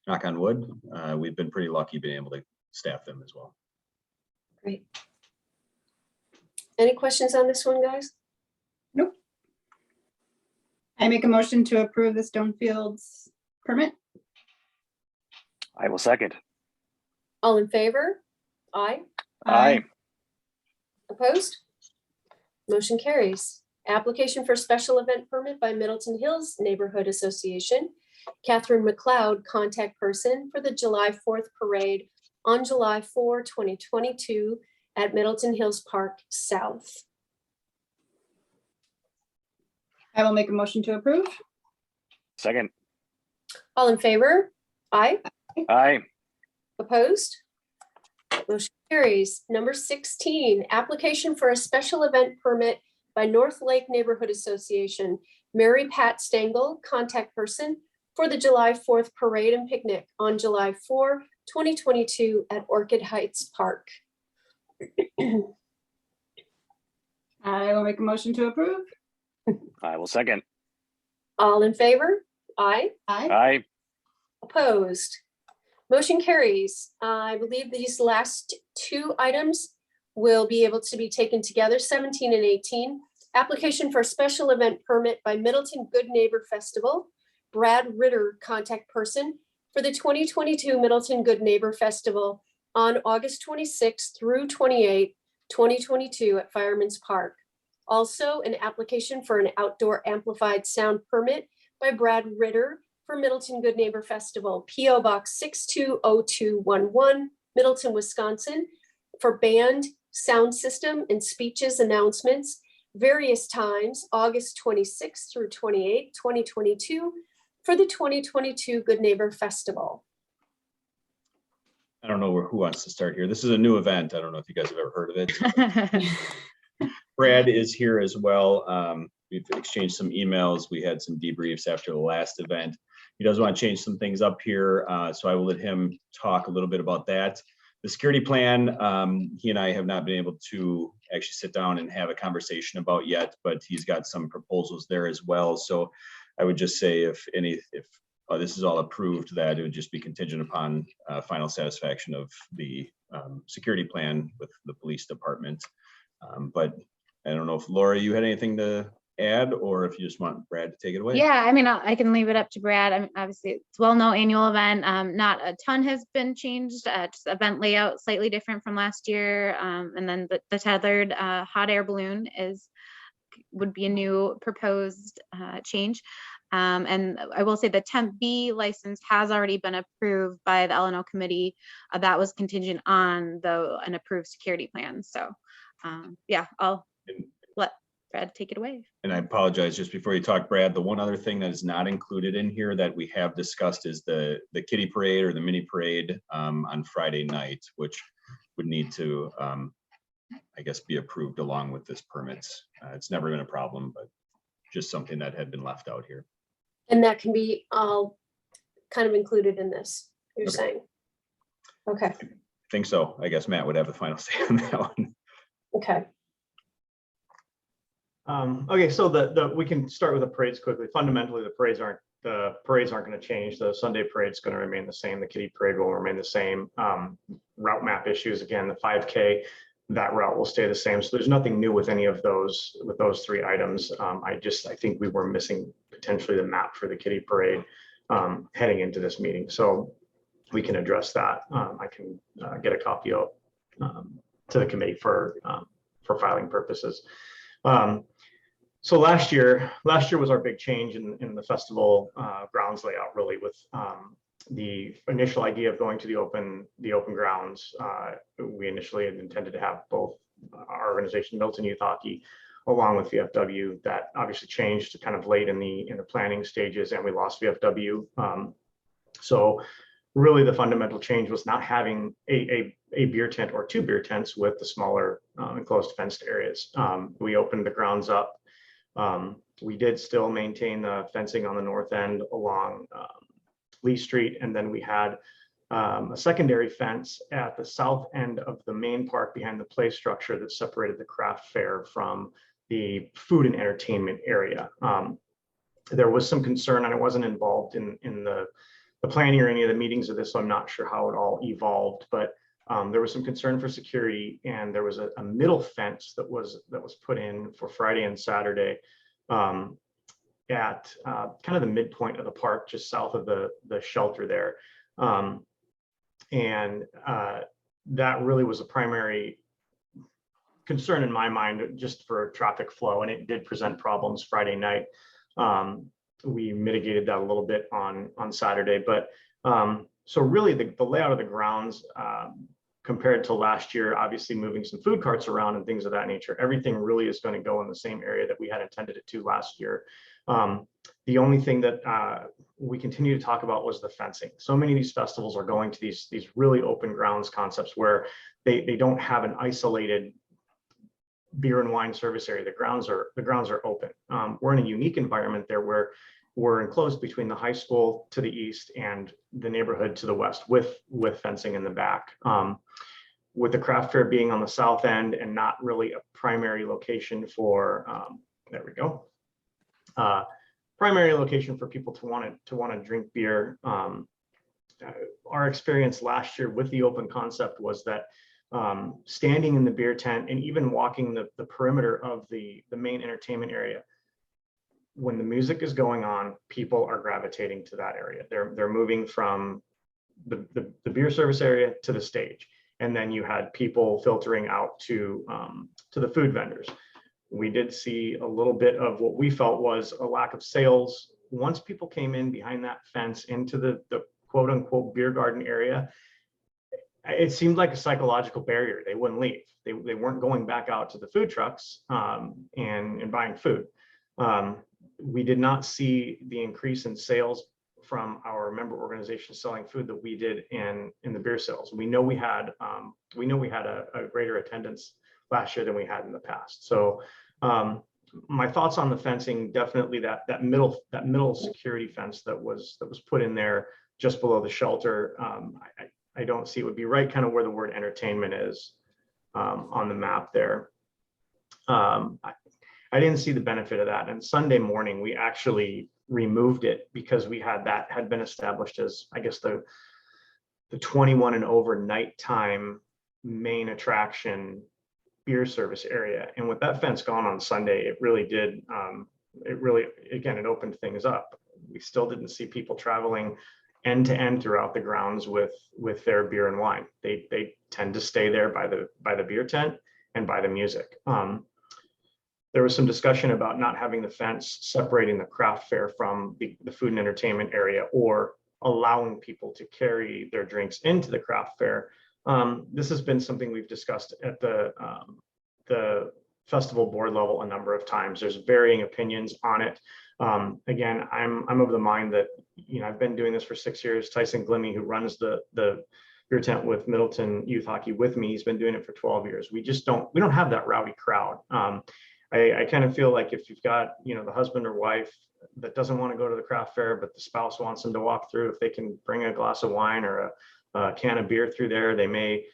knock on wood, we've been pretty lucky being able to staff them as well. Great. Any questions on this one, guys? Nope. I make a motion to approve the Stonefield's permit. I will second. All in favor? Aye. Aye. Opposed? Motion carries. Application for special event permit by Middleton Hills Neighborhood Association. Catherine McLeod, contact person for the July 4th parade on July 4, 2022 at Middleton Hills Park South. I will make a motion to approve. Second. All in favor? Aye. Aye. Opposed? Motion carries. Number 16, application for a special event permit by North Lake Neighborhood Association. Mary Pat Stengel, contact person for the July 4th parade and picnic on July 4, 2022 at Orchid Heights Park. I will make a motion to approve. I will second. All in favor? Aye. Aye. Aye. Opposed? Motion carries. I believe these last two items will be able to be taken together, 17 and 18. Application for a special event permit by Middleton Good Neighbor Festival. Brad Ritter, contact person for the 2022 Middleton Good Neighbor Festival on August 26th through 28th, 2022 at Fireman's Park. Also, an application for an outdoor amplified sound permit by Brad Ritter for Middleton Good Neighbor Festival, P.O. Box 620211, Middleton, Wisconsin, for band, sound system, and speeches announcements, various times, August 26th through 28th, 2022, for the 2022 Good Neighbor Festival. I don't know who wants to start here. This is a new event. I don't know if you guys have ever heard of it. Brad is here as well. We've exchanged some emails. We had some debriefs after the last event. He does want to change some things up here, so I will let him talk a little bit about that. The security plan, he and I have not been able to actually sit down and have a conversation about yet, but he's got some proposals there as well. So I would just say if this is all approved, that it would just be contingent upon final satisfaction of the security plan with the police department. But I don't know if Laura, you had anything to add, or if you just want Brad to take it away. Yeah, I mean, I can leave it up to Brad. I mean, obviously, it's well-known annual event. Not a ton has been changed. Just event layout slightly different from last year. And then the tethered hot air balloon would be a new proposed change. And I will say the Temp B license has already been approved by the L&O committee. That was contingent on an approved security plan. So yeah, I'll let Brad take it away. And I apologize, just before you talk, Brad, the one other thing that is not included in here that we have discussed is the kiddie parade or the mini parade on Friday night, which would need to, I guess, be approved along with this permits. It's never been a problem, but just something that had been left out here. And that can be all kind of included in this, you're Okay. saying? Okay, I think so. I guess Matt would have the final say on that one. okay. Okay, so we can start with the parades quickly. Fundamentally, the parades aren't going to change. The Sunday parade's going to remain the same. The kiddie parade will remain the same. Route map issues, again, the 5K, that route will stay the same. So there's nothing new with any of those, with those three items. I think we were missing potentially the map for the kiddie parade heading into this meeting. So we can address that. I can get a copy out to the committee for filing purposes. So last year was our big change in the festival grounds layout, really, with the initial idea of going to the open grounds. We initially had intended to have both our organization, Middleton Youth Hockey, along with VFW. That obviously changed kind of late in the planning stages, and we lost VFW. So really the fundamental change was not having a beer tent or two beer tents with the smaller enclosed fenced areas. We opened the grounds up. We did still maintain the fencing on the north end along Lee Street, and then we had a secondary fence at the south end of the main park behind the play structure that separated the craft fair from the food and entertainment area. There was some concern, and I wasn't involved in the planning or any of the meetings of this, so I'm not sure how it all evolved, but there was some concern for security, and there was a middle fence that was put in for Friday and Saturday at kind of the midpoint of the park, just south of the shelter there. And that really was a primary concern in my mind, just for traffic flow, and it did present problems Friday night. We mitigated that a little bit on Saturday, but So really the layout of the grounds compared to last year, obviously moving some food carts around and things of that nature, everything really is going to go in the same area that we had intended it to last year. The only thing that we continue to talk about was the fencing. So many of these festivals are going to these really open grounds concepts where they don't have an isolated beer and wine service area. The grounds are open. We're in a unique environment there where we're enclosed between the high school to the east and the neighborhood to the west with fencing in the back. With the craft fair being on the south end and not really a primary location for, there we go. Primary location for people to want to drink beer. Our experience last year with the open concept was that standing in the beer tent and even walking the perimeter of the main entertainment area, when the music is going on, people are gravitating to that area. They're moving from the beer service area to the stage, and then you had people filtering out to the food vendors. We did see a little bit of what we felt was a lack of sales once people came in behind that fence into the quote unquote beer garden area. It seemed like a psychological barrier. They wouldn't leave. They weren't going back out to the food trucks and buying food. We did not see the increase in sales from our member organization selling food that we did in the beer sales. We know we had a greater attendance last year than we had in the past. So my thoughts on the fencing, definitely that middle security fence that was put in there just below the shelter. I don't see it would be right kind of where the word entertainment is on the map there. I didn't see the benefit of that. And Sunday morning, we actually removed it because that had been established as, I guess, the 21 and over nighttime main attraction beer service area. And with that fence gone on Sunday, it really did, again, it opened things up. We still didn't see people traveling end to end throughout the grounds with their beer and wine. They tend to stay there by the beer tent and by the music. There was some discussion about not having the fence separating the craft fair from the food and entertainment area, or allowing people to carry their drinks into the craft fair. This has been something we've discussed at the festival board level a number of times. There's varying opinions on it. Again, I'm of the mind that, I've been doing this for 6 years. Tyson Glimmy, who runs the beer tent with Middleton Youth Hockey with me, he's been doing it for 12 years. We don't have that rowdy crowd. I kind of feel like if you've got, the husband or wife that doesn't want to go to the craft fair, but the spouse wants them to walk through, if they can bring a glass of wine or a can of beer through there, they may,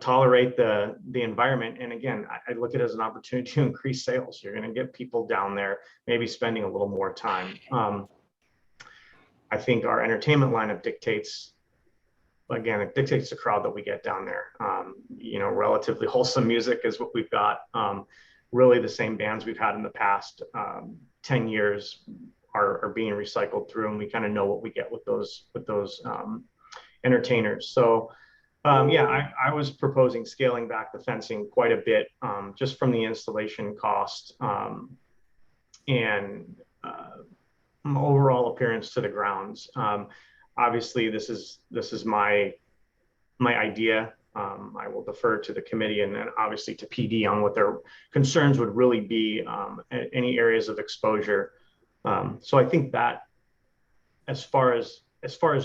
tolerate the environment. And again, I look at it as an opportunity to increase sales. You're going to get people down there, maybe spending a little more time. I think our entertainment lineup dictates the crowd that we get down there. Relatively wholesome music is what we've got. Really the same bands we've had in the past 10 years are being recycled through, and we kind of know what we get with those entertainers. So I was proposing scaling back the fencing quite a bit, just from the installation cost and overall appearance to the grounds. Obviously, this is my idea. I will defer to the committee and then obviously to PD on what their concerns would really be at any areas of exposure. So I think that as far as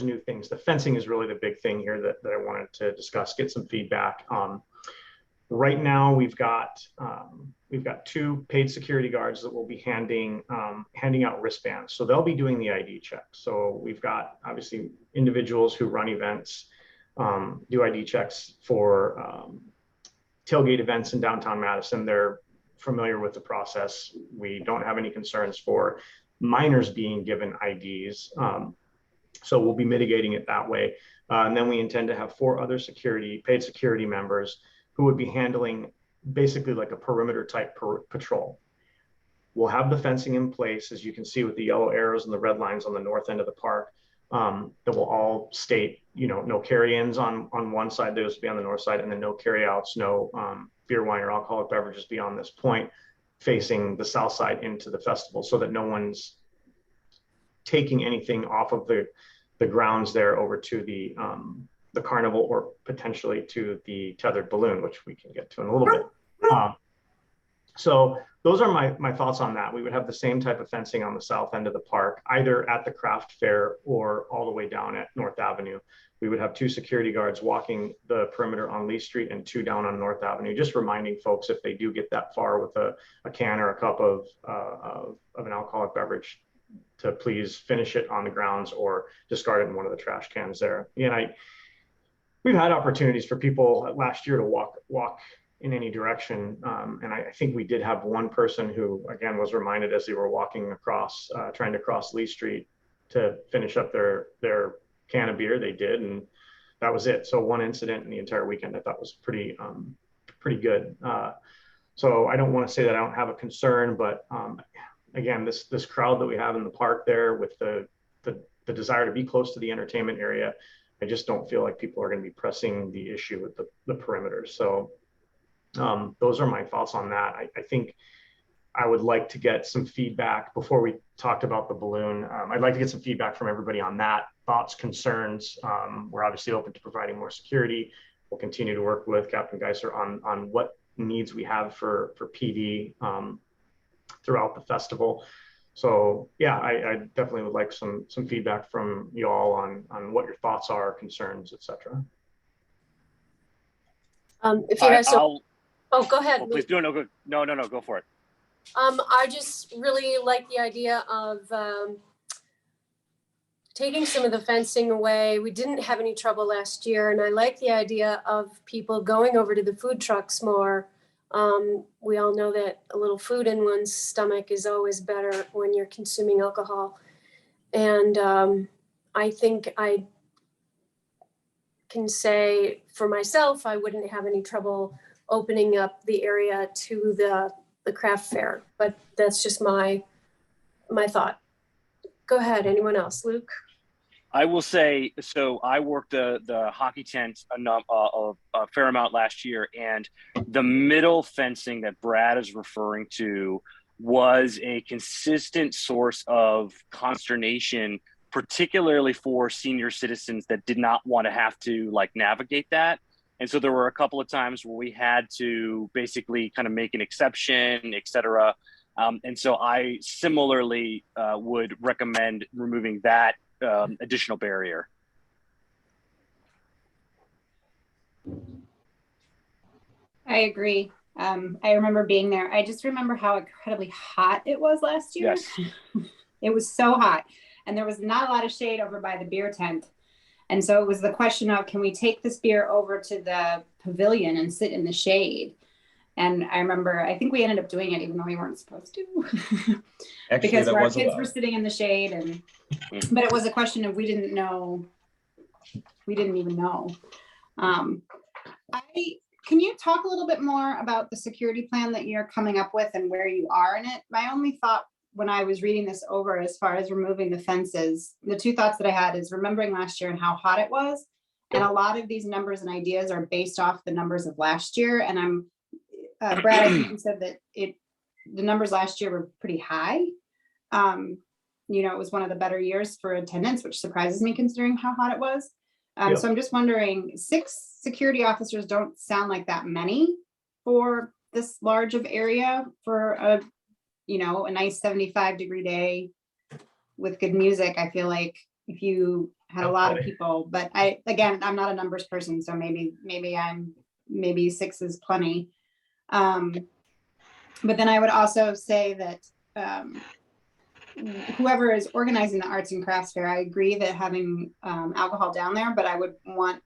new things, the fencing is really the big thing here that I wanted to discuss, get some feedback. Right now, we've got 2 paid security guards that will be handing out wristbands. So they'll be doing the ID check. So we've got obviously individuals who run events, do ID checks for tailgate events in downtown Madison. They're familiar with the process. We don't have any concerns for minors being given IDs. So we'll be mitigating it that way. And then we intend to have 4 other paid security members who would be handling basically like a perimeter type patrol. We'll have the fencing in place, as you can see with the yellow arrows and the red lines on the north end of the park, that will all state, no carry-ins on one side, those will be on the north side, and then no carry-outs, no beer, wine, or alcoholic beverages beyond this point, facing the south side into the festival, so that no one's taking anything off of the grounds there over to the carnival, or potentially to the tethered balloon, which we can get to in a little bit. So those are my thoughts on that. We would have the same type of fencing on the south end of the park, either at the craft fair or all the way down at North Avenue. We would have 2 security guards walking the perimeter on Lee Street and 2 down on North Avenue, just reminding folks if they do get that far with a can or a cup of an alcoholic beverage to please finish it on the grounds or discard it in one of the trash cans there. We've had opportunities for people last year to walk in any direction. And I think we did have one person who, again, was reminded as they were walking across, trying to cross Lee Street to finish up their can of beer. They did, and that was it. So one incident in the entire weekend I thought was pretty good. So I don't want to say that I don't have a concern, but again, this crowd that we have in the park there with the desire to be close to the entertainment area, I just don't feel like people are going to be pressing the issue with the perimeter. So those are my thoughts on that. I think I would like to get some feedback before we talked about the balloon. I'd like to get some feedback from everybody on that, thoughts, concerns. We're obviously open to providing more security. We'll continue to work with Captain Geisler on what needs we have for PD throughout the festival. So yeah, I definitely would like some feedback from you all on what your thoughts are, concerns, etc. If you guys, oh, go ahead. Oh, please do. No, go for it. I just really like the idea of taking some of the fencing away. We didn't have any trouble last year, and I like the idea of people going over to the food trucks more. We all know that a little food in one's stomach is always better when you're consuming alcohol. And I think I can say for myself, I wouldn't have any trouble opening up the area to the craft fair, but that's just my thought. Go ahead, anyone else? Luke? I will say, so I worked the hockey tent a fair amount last year, and the middle fencing that Brad is referring to was a consistent source of consternation, particularly for senior citizens that did not want to have to navigate that. And so there were a couple of times where we had to basically kind of make an exception, et cetera. And so I similarly would recommend removing that additional barrier. I agree. I remember being there. I just remember how incredibly hot it was last year. Yes. It was so hot, and there was not a lot of shade over by the beer tent. And so it was the question of, can we take this beer over to the pavilion and sit in the shade? And I remember, I think we ended up doing it even though we weren't supposed to. Actually, because that our was kids allowed. were sitting in the shade, but it was a question of we didn't even know. Can you talk a little bit more about the security plan that you're coming up with and where you are in it? My only thought when I was reading this over, as far as removing the fences, the 2 thoughts that I had is remembering last year and how hot it was. And a lot of these numbers and ideas are based off the numbers of last year. And Brad, I think you said that the numbers last year were pretty high. It was one of the better years for attendance, which surprises me considering how hot it was. So I'm just wondering, 6 security officers don't sound like that many for this large of area for a nice 75-degree day with good music. I feel like if you had a lot of people, but I'm not a numbers person, so maybe 6 is plenty. But then I would also say that whoever is organizing the arts and crafts fair, I agree that having alcohol down there, but I would want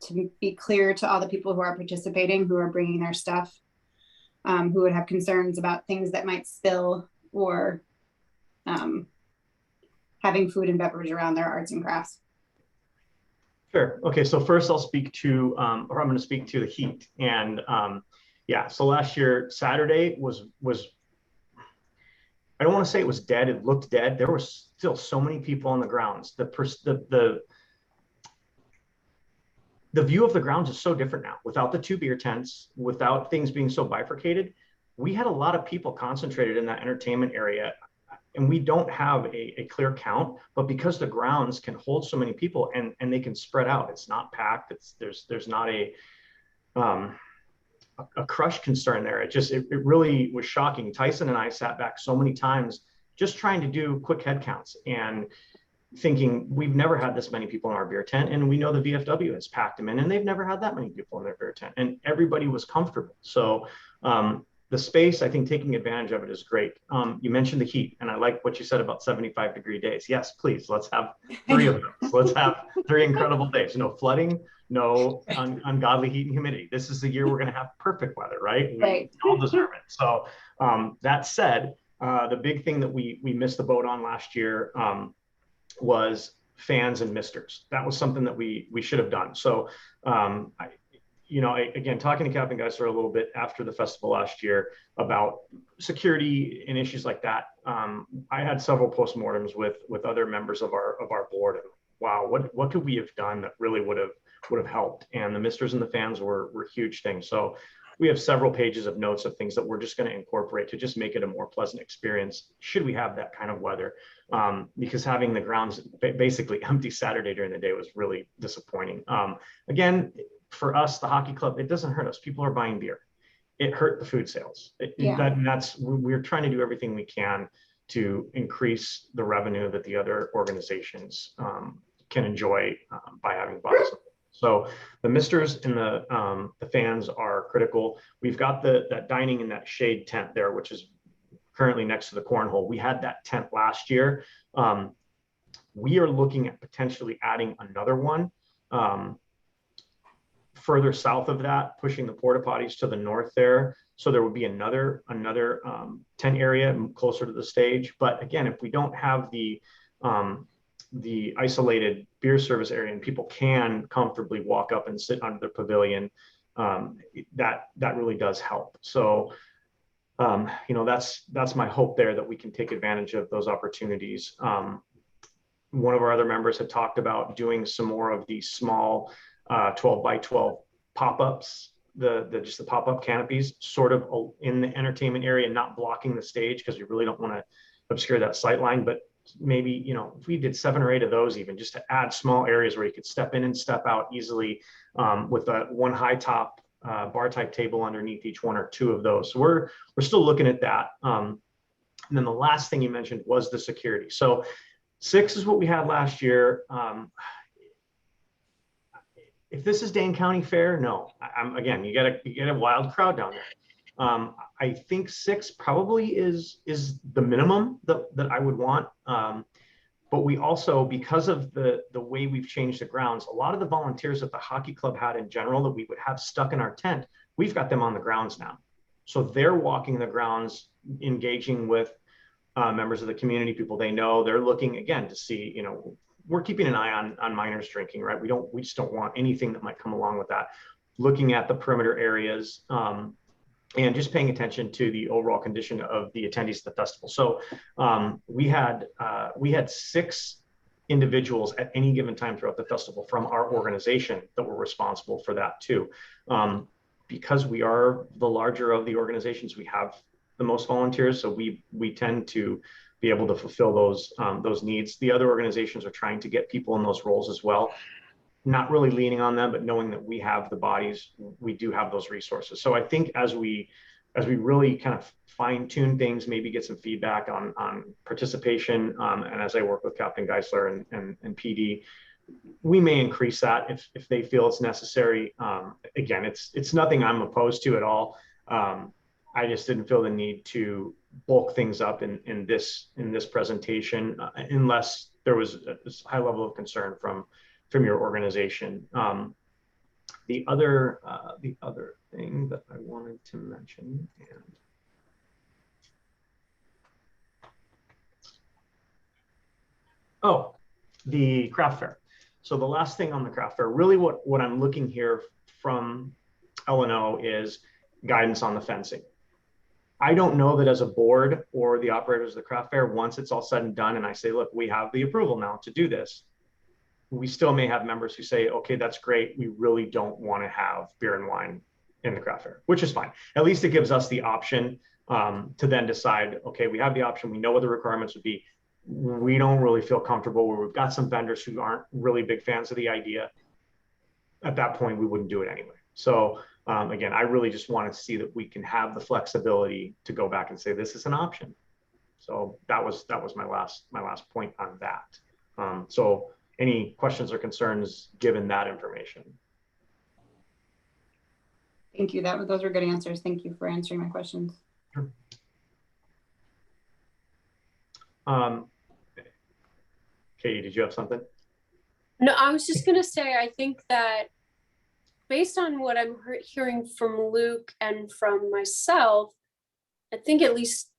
to be clear to all the people who are participating, who are bringing their stuff, who would have concerns about things that might spill or having food and beverage around their arts and crafts. Sure. Okay. So first I'll speak to, I'm going to speak to the heat. And so last year, Saturday was, I don't want to say it was dead. It looked dead. There were still so many people on the grounds. The view of the grounds is so different now without the 2 beer tents, without things being so bifurcated. We had a lot of people concentrated in that entertainment area. and we don't have a clear count, but because the grounds can hold so many people and they can spread out, it's not packed. There's not a crush concern there. It really was shocking. Tyson and I sat back so many times just trying to do quick head counts and thinking we've never had this many people in our beer tent, and we know the VFW has packed them in and they've never had that many people in their beer tent, and everybody was comfortable. So the space, I think taking advantage of it is great. You mentioned the heat, and I like what you said about 75-degree days. Yes, please, let's have 3 of those. Let's have 3 incredible days. No flooding, no ungodly heat and humidity. This is the year we're going to have perfect weather, right? Right. We all deserve it. So that said, the big thing that we missed the boat on last year was fans and misters. That was something that we should have done. So again, talking to Captain Geisler a little bit after the festival last year about security and issues like that, I had several postmortems with other members of our board. And wow, what could we have done that really would have helped? And the misters and the fans were huge things. So we have several pages of notes of things that we're just going to incorporate to just make it a more pleasant experience should we have that kind of weather. Because having the grounds basically empty Saturday during the day was really disappointing. Again, for us, the hockey club, it doesn't hurt us. People are buying beer. It hurt the food sales. We're trying to do everything we can to increase the revenue that the other organizations can enjoy by having bought something. So the misters and the fans are critical. We've got that dining in that shade tent there, which is currently next to the cornhole. We had that tent last year. We are looking at potentially adding another one. Further south of that, pushing the porta potties to the north there. So there would be another tent area closer to the stage. But again, if we don't have the isolated beer service area and people can comfortably walk up and sit under the pavilion, that really does help. So, that's my hope there, that we can take advantage of those opportunities. One of our other members had talked about doing some more of these small 12 by 12 pop-ups, just the pop-up canopies sort of in the entertainment area, not blocking the stage, because we really don't want to obscure that sight line. But maybe, if we did 7 or 8 of those, even just to add small areas where you could step in and step out easily, with one high top bar type table underneath each 1 or 2 of those. So we're still looking at that. And then the last thing you mentioned was the security. So 6 is what we had last year. If this is Dane County Fair, no. Again, you get a wild crowd down there. I think 6 probably is the minimum that I would want. But we also, because of the way we've changed the grounds, a lot of the volunteers that the hockey club had in general that we would have stuck in our tent, we've got them on the grounds now. So they're walking the grounds, engaging with members of the community, people they know. They're looking again to see, we're keeping an eye on minors drinking, right? We just don't want anything that might come along with that. Looking at the perimeter areas, and just paying attention to the overall condition of the attendees at the festival. So we had 6 individuals at any given time throughout the festival from our organization that were responsible for that too. Because we are the larger of the organizations, we have the most volunteers, so we tend to be able to fulfill those needs. The other organizations are trying to get people in those roles as well. Not really leaning on them, but knowing that we have the bodies, we do have those resources. So I think as we really kind of fine tune things, maybe get some feedback on participation, and as I work with Captain Geisler and PD, we may increase that if they feel it's necessary. Again, it's nothing I'm opposed to at all. I just didn't feel the need to bulk things up in this presentation, unless there was a high level of concern from your organization. The other thing that I wanted to mention, the craft fair. So the last thing on the craft fair, really what I'm looking here from L&O is guidance on the fencing. I don't know that as a board or the operators of the craft fair, once it's all said and done and I say, look, we have the approval now to do this, we still may have members who say, okay, that's great. We really don't want to have beer and wine in the craft fair, which is fine. At least it gives us the option to then decide, okay, we have the option, we know what the requirements would be. We don't really feel comfortable, where we've got some vendors who aren't really big fans of the idea. At that point, we wouldn't do it anyway. So again, I really just want to see that we can have the flexibility to go back and say, this is an option. So that was my last point on that. So any questions or concerns given that information? Thank you. Those were good answers. Thank you for answering my questions. Sure. Katie, did you have something? No, I was just gonna say, I think that based on what I'm hearing from Luke and from myself, I think at least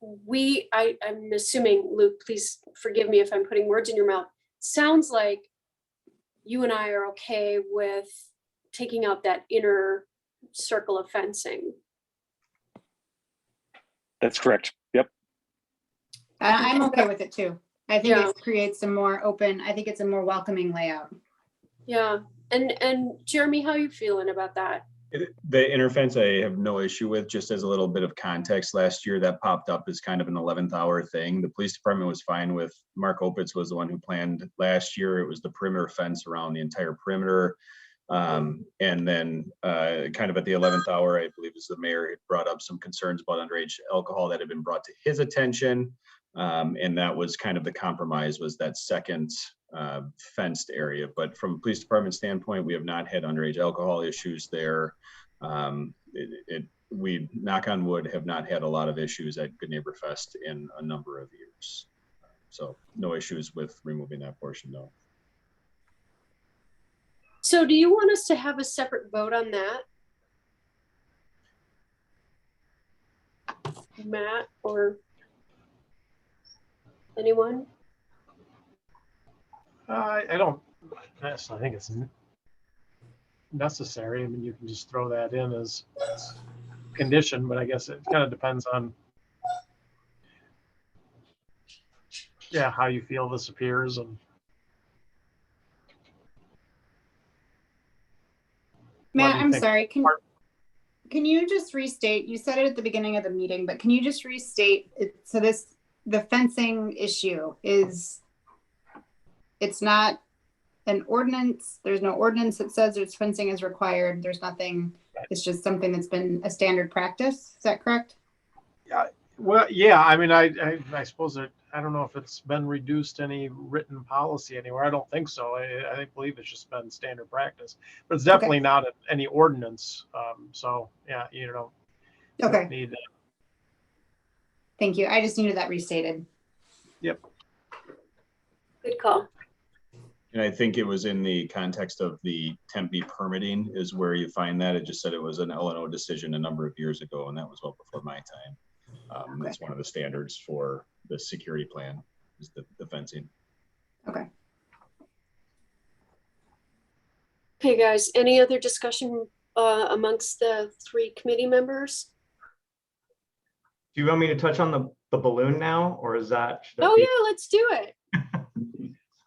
I'm assuming, Luke, please forgive me if I'm putting words in your mouth. Sounds like you and I are okay with taking out that inner circle of fencing. That's correct. Yep. I'm okay with it too. I think Yeah. it creates a more open, I think it's a more welcoming layout. Yeah. And Jeremy, how are you feeling about that? The inner fence I have no issue with. Just as a little bit of context, last year that popped up as kind of an 11th hour thing. The police department was fine with. Mark Opitz was the one who planned last year. It was the perimeter fence around the entire perimeter. And then kind of at the 11th hour, I believe as the mayor had brought up some concerns about underage alcohol that had been brought to his attention. And that was kind of the compromise, was that second fenced area. But from a police department standpoint, we have not had underage alcohol issues there. We, knock on wood, have not had a lot of issues at Good Neighbor Fest in a number of years. So no issues with removing that portion, though. So do you want us to have a separate vote on that? Matt or anyone? I don't necessarily think it's necessary. I mean, you can just throw that in as condition, but I guess it kind of depends on, yeah, how you feel this appears. And Matt, I'm sorry. Can you just restate? You said it at the beginning of the meeting, but can you just restate it? So the fencing issue is, it's not an ordinance. There's no ordinance that says there's fencing is required. There's nothing. It's just something that's been a standard practice. Is that correct? yeah, well, yeah. I mean, I suppose I don't know if it's been reduced to any written policy anywhere. I don't think so. I believe it's just been standard practice, but it's definitely not any ordinance. So yeah, you don't need that. Thank you. I just needed that restated. Yep. Good call. And I think it was in the context of the Tempe permitting is where you find that. It just said it was an L&O decision a number of years ago, and that was well before my time. That's one of the standards for the security plan, is the fencing. Okay. Okay, guys, any other discussion amongst the three committee members? Do you want me to touch on the balloon now, or is that? Oh yeah, let's do it.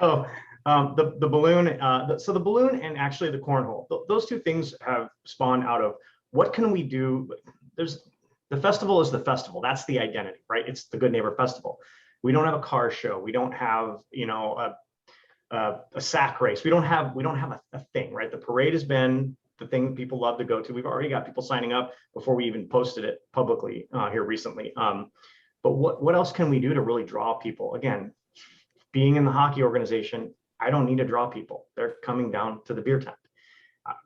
Oh, the balloon. So the balloon and actually the cornhole. Those two things have spawned out of what can we do? The festival is the festival. That's the identity, right? It's the Good Neighbor Festival. We don't have a car show. We don't have a sack race. We don't have a thing, right? The parade has been the thing people love to go to. We've already got people signing up before we even posted it publicly here recently. But what else can we do to really draw people? Again, being in the hockey organization, I don't need to draw people. They're coming down to the beer tent.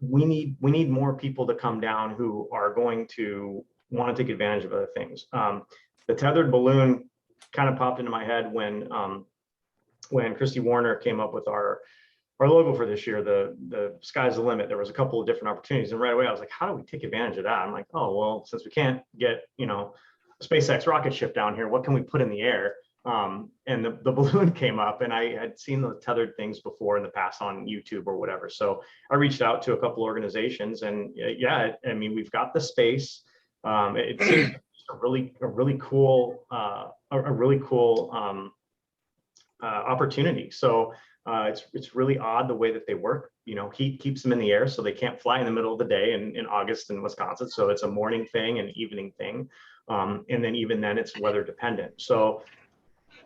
We need more people to come down who are going to want to take advantage of other things. The tethered balloon kind of popped into my head when Christy Warner came up with our logo for this year, the sky's the limit. There was a couple of different opportunities, and right away I was like, how do we take advantage of that? I'm like, oh, well, since we can't get, a SpaceX rocket ship down here, what can we put in the air? And the balloon came up, and I had seen the tethered things before in the past on YouTube or whatever. So I reached out to a couple organizations, and yeah, I mean, we've got the space. It seems a really cool opportunity. So it's really odd the way that they work. You know, heat keeps them in the air, so they can't fly in the middle of the day in August in Wisconsin. So it's a morning thing and evening thing. And then even then it's weather dependent. So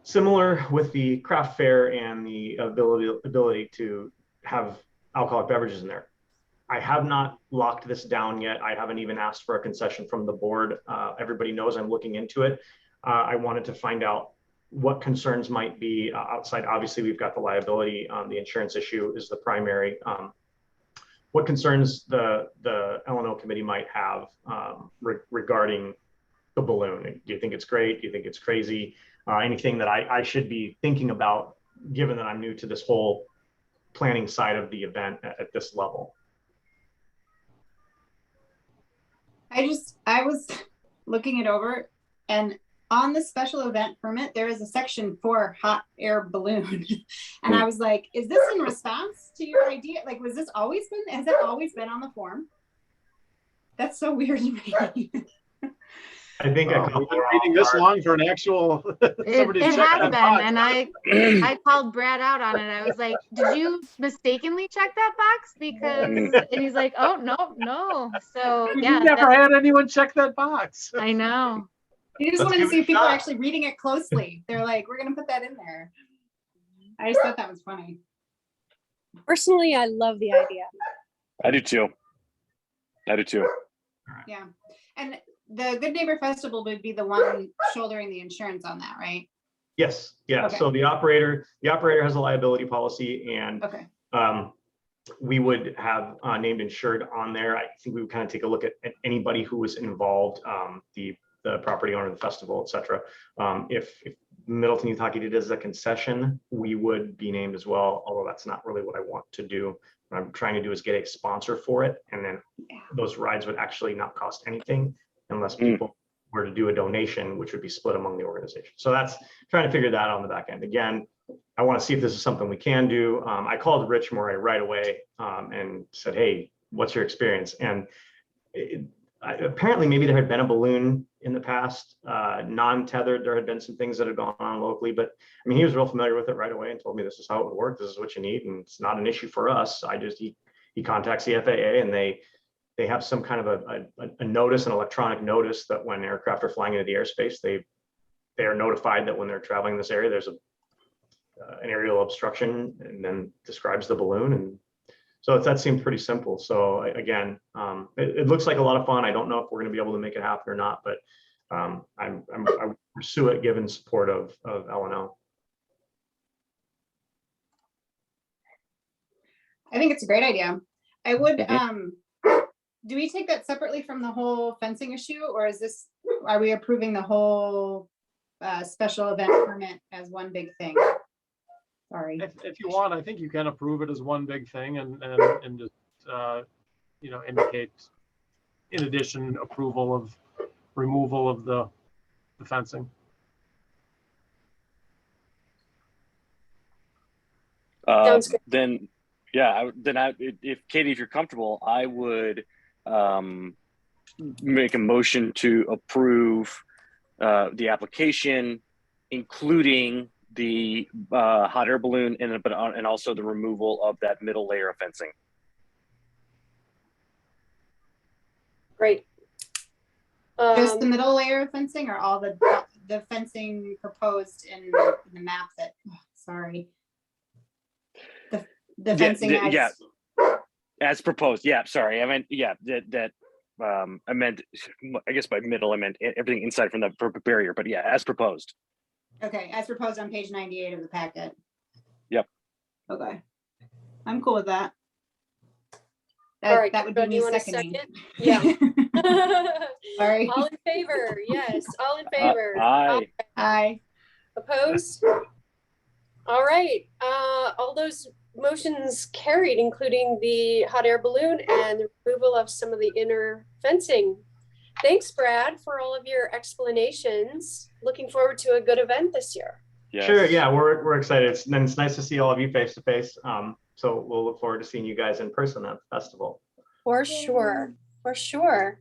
similar with the craft fair and the ability to have alcoholic beverages in there. I have not locked this down yet. I haven't even asked for a concession from the board. Everybody knows I'm looking into it. I wanted to find out what concerns might be outside. Obviously, we've got the liability. The insurance issue is the primary. What concerns the L&O committee might have regarding the balloon? Do you think it's great? Do you think it's crazy? Anything that I should be thinking about, given that I'm new to this whole planning side of the event at this level? I was looking it over, and on the special event permit, there is a section for hot air balloon. And I was like, is this in response to your idea? Like, has it always been on the form? That's so weird to me. I think we've been reading this long for an actual. It has been, and I called Brad out on it. I was like, "Did you mistakenly check that box?" Because, and he's like, "Oh no." So yeah, you never had anyone check that box. I know. You just wanted to see if people are actually reading it closely. They're like, "We're gonna put that in there." I just thought that was funny. Personally, I love the idea. I do too. Yeah, and the Good Neighbor Festival would be the one shouldering the insurance on that, right? Yes. Yeah. Okay. So the operator has a liability policy, and Okay. We would have named insured on there. I think we would kind of take a look at anybody who was involved, the property owner of the festival, et cetera. If Middleton Youth Hockey did as a concession, we would be named as well, although that's not really what I want to do. What I'm trying to do is get a sponsor for it, and then those rides would actually not cost anything unless people were to do a donation, which would be split among the organization. So that's trying to figure that out on the back end. Again, I want to see if this is something we can do. I called Rich Moray right away and said, "Hey, what's your experience?" And apparently maybe there had been a balloon in the past, non-tethered. There had been some things that had gone on locally, but I mean, he was real familiar with it right away and told me this is how it would work. This is what you need. And it's not an issue for us. He contacts the FAA, and they have some kind of a notice, an electronic notice, that when aircraft are flying into the airspace, they are notified that when they're traveling in this area, there's an aerial obstruction, and then describes the balloon. And so that seemed pretty simple. So again, it looks like a lot of fun. I don't know if we're going to be able to make it happen or not, but I would pursue it given support of L&O. I think it's a great idea. I would, do we take that separately from the whole fencing issue, or are we approving the whole special event permit as one big thing? Sorry. If you want, I think you can approve it as one big thing and just, indicate, in addition, approval of removal of the fencing. Sounds good. Then, if Katie, if you're comfortable, I would make a motion to approve the application, including the hot air balloon and also the removal of that middle layer of fencing. Great. Just the middle layer of fencing, or all the fencing proposed in the map that, sorry. The fencing as proposed. Yeah, sorry. I meant, I meant, I guess by middle, I meant everything inside from the barrier, but yeah, as proposed. Okay, as proposed on page 98 of the packet. Yep. Okay. I'm cool with that. All right, that would be do me you want a seconding. second? Yeah. Sorry. All in favor? Yes, all in favor. Aye. Aye. Opposed? All right, all those motions carried, including the hot air balloon and the removal of some of the inner fencing. Thanks, Brad, for all of your explanations. Looking forward to a good event this year. Yes. Sure. Yeah, we're excited. It's nice to see all of you face to face. So we'll look forward to seeing you guys in person at the festival. For sure. For sure.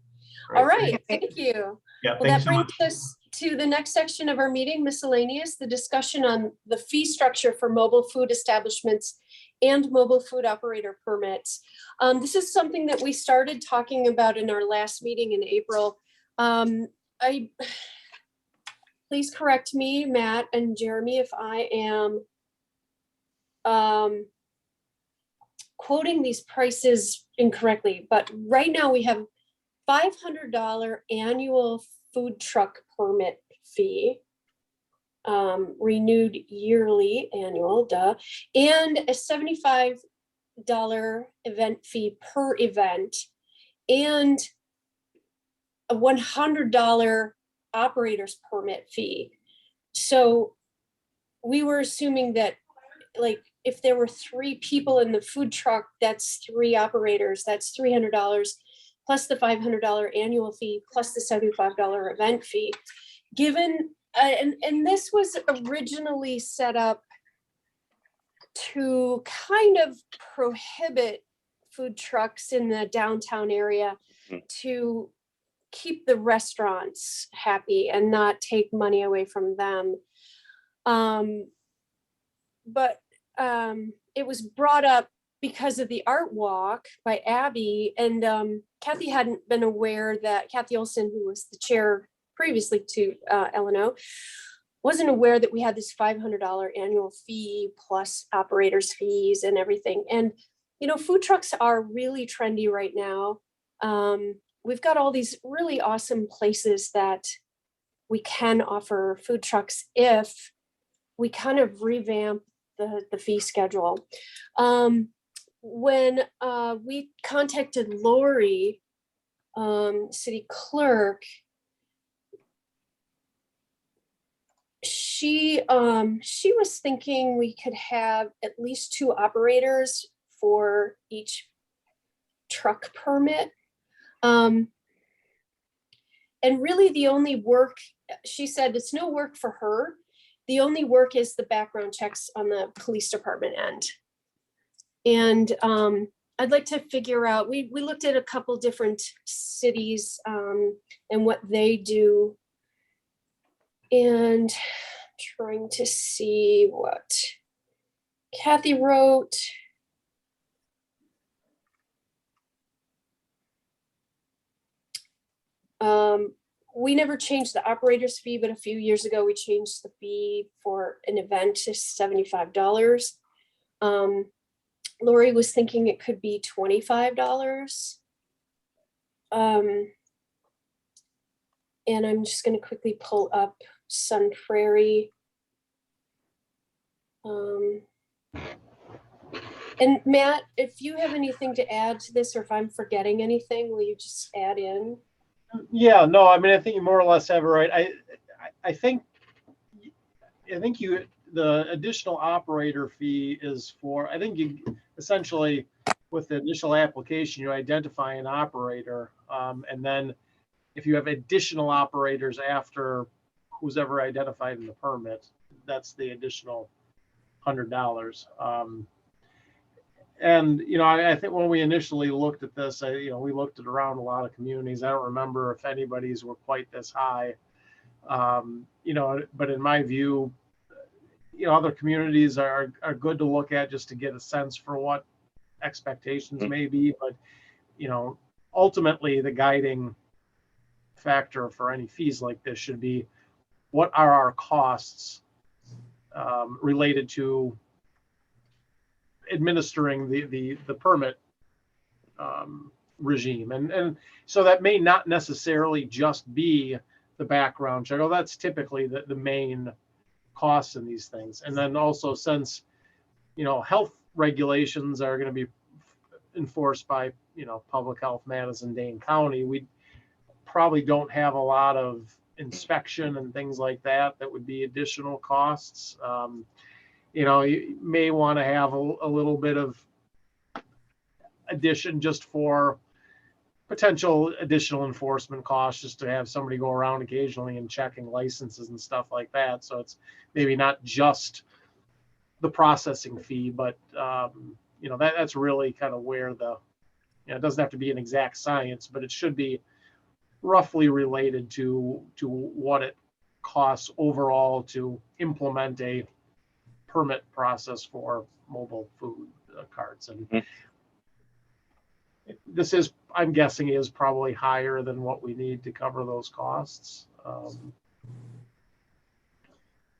All right. Thank you. Yeah. Well, that brings us to the next section of our meeting, miscellaneous, the discussion on the fee structure for mobile food establishments and mobile food operator permits. This is something that we started talking about in our last meeting in April. Please correct me, Matt and Jeremy, if I am quoting these prices incorrectly, but right now we have $500 annual food truck permit fee, renewed yearly annual, and a $75 event fee per event, and a $100 operator's permit fee. So we were assuming that, like, if there were 3 people in the food truck, that's 3 operators, that's $300 plus the $500 annual fee plus the $75 event fee. Given and this was originally set up to kind of prohibit food trucks in the downtown area to keep the restaurants happy and not take money away from them. But it was brought up because of the art walk by Abby, and Kathy hadn't been aware that Kathy Olson, who was the chair previously to LNO, wasn't aware that we had this $500 annual fee plus operators fees and everything. And, you know, food trucks are really trendy right now. We've got all these really awesome places that we can offer food trucks if we kind of revamp the fee schedule. When we contacted Lori, city clerk, she was thinking we could have at least 2 operators for each truck permit. And really the only work, she said it's no work for her. The only work is the background checks on the police department end. And I'd like to figure out, we looked at a couple different cities and what they do, and trying to see what Kathy wrote. We never changed the operator's fee, but a few years ago we changed the fee for an event to $75. Lori was thinking it could be $25. And I'm just going to quickly pull up Sun Prairie. And Matt, if you have anything to add to this, or if I'm forgetting anything, will you just add in? Yeah, no, I mean, I think you more or less have it right. I think the additional operator fee is for, I think you essentially, with the initial application, you identify an operator, and then if you have additional operators after who's ever identified in the permit, that's the additional $100. And, you know, I think when we initially looked at this, we looked at around a lot of communities. I don't remember if anybody's were quite this high, you know, but in my view, you know, other communities are good to look at just to get a sense for what expectations may be. But, you know, ultimately the guiding factor for any fees like this should be, what are our costs related to administering the permit regime, and so that may not necessarily just be the background check. Oh, that's typically the main costs in these things. And then also, since, you know, health regulations are going to be enforced by, you know, Public Health Madison, Dane County, we probably don't have a lot of inspection and things like that would be additional costs. You know, you may want to have a little bit of addition just for potential additional enforcement costs, just to have somebody go around occasionally and checking licenses and stuff like that. So it's maybe not just the processing fee, but, you know, that's really kind of where the, you know, it doesn't have to be an exact science, but it should be roughly related to what it costs overall to implement a permit process for mobile food carts. And this is, I'm guessing, is probably higher than what we need to cover those costs. And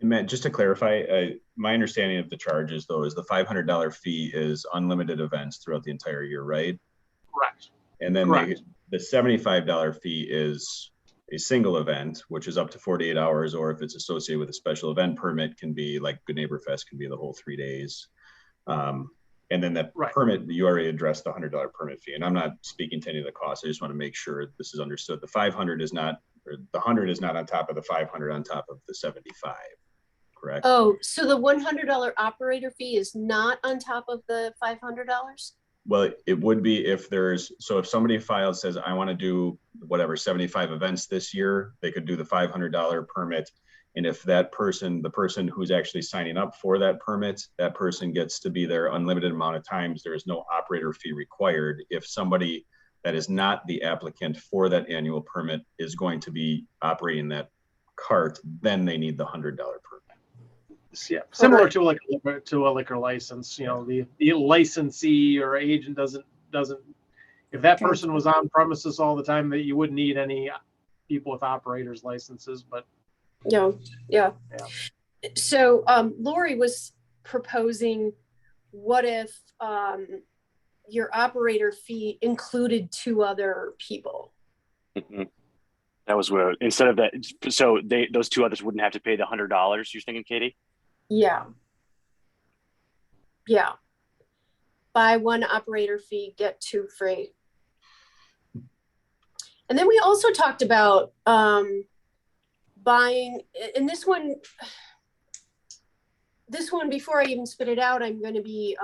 Matt, just to clarify, my understanding of the charges though is the $500 fee is unlimited events throughout the entire year, right? Correct. And then Correct. the $75 fee is a single event, which is up to 48 hours, or if it's associated with a special event permit, can be like Good Neighbor Fest, can be the whole 3 days. And then that permit, you already addressed the $100 permit fee, and I'm not speaking to any of the costs. I just want to make sure this is understood. The 500 is not, or the 100 is not on top of the 500 on top of the 75, correct? Oh, so the $100 operator fee is not on top of the $500? Well, it would be if there's, so if somebody files, says, I want to do whatever, 75 events this year, they could do the $500 permit. And if that person, the person who's actually signing up for that permit, that person gets to be there unlimited amount of times, there is no operator fee required. If somebody that is not the applicant for that annual permit is going to be operating that cart, then they need the $100 permit. Yeah, similar to like to a liquor license, you know, the licensee or agent doesn't, if that person was on premises all the time, that you wouldn't need any people with operators licenses, but. Yeah. So Lori was proposing, what if your operator fee included 2 other people? That was where, instead of that, so those 2 others wouldn't have to pay the $100, you're thinking, Katie? Yeah. Buy 1 operator fee, get 2 free. And then we also talked about buying, and this one, before I even spit it out, I'm going to be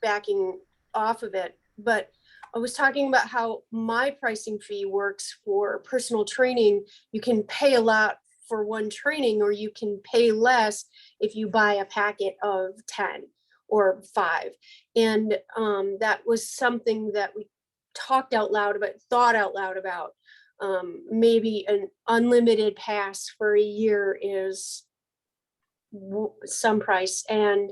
backing off of it. But I was talking about how my pricing fee works for personal training. You can pay a lot for 1 training, or you can pay less if you buy a packet of 10 or 5. And that was something that we talked out loud about, thought out loud about. Maybe an unlimited pass for a year is some price. And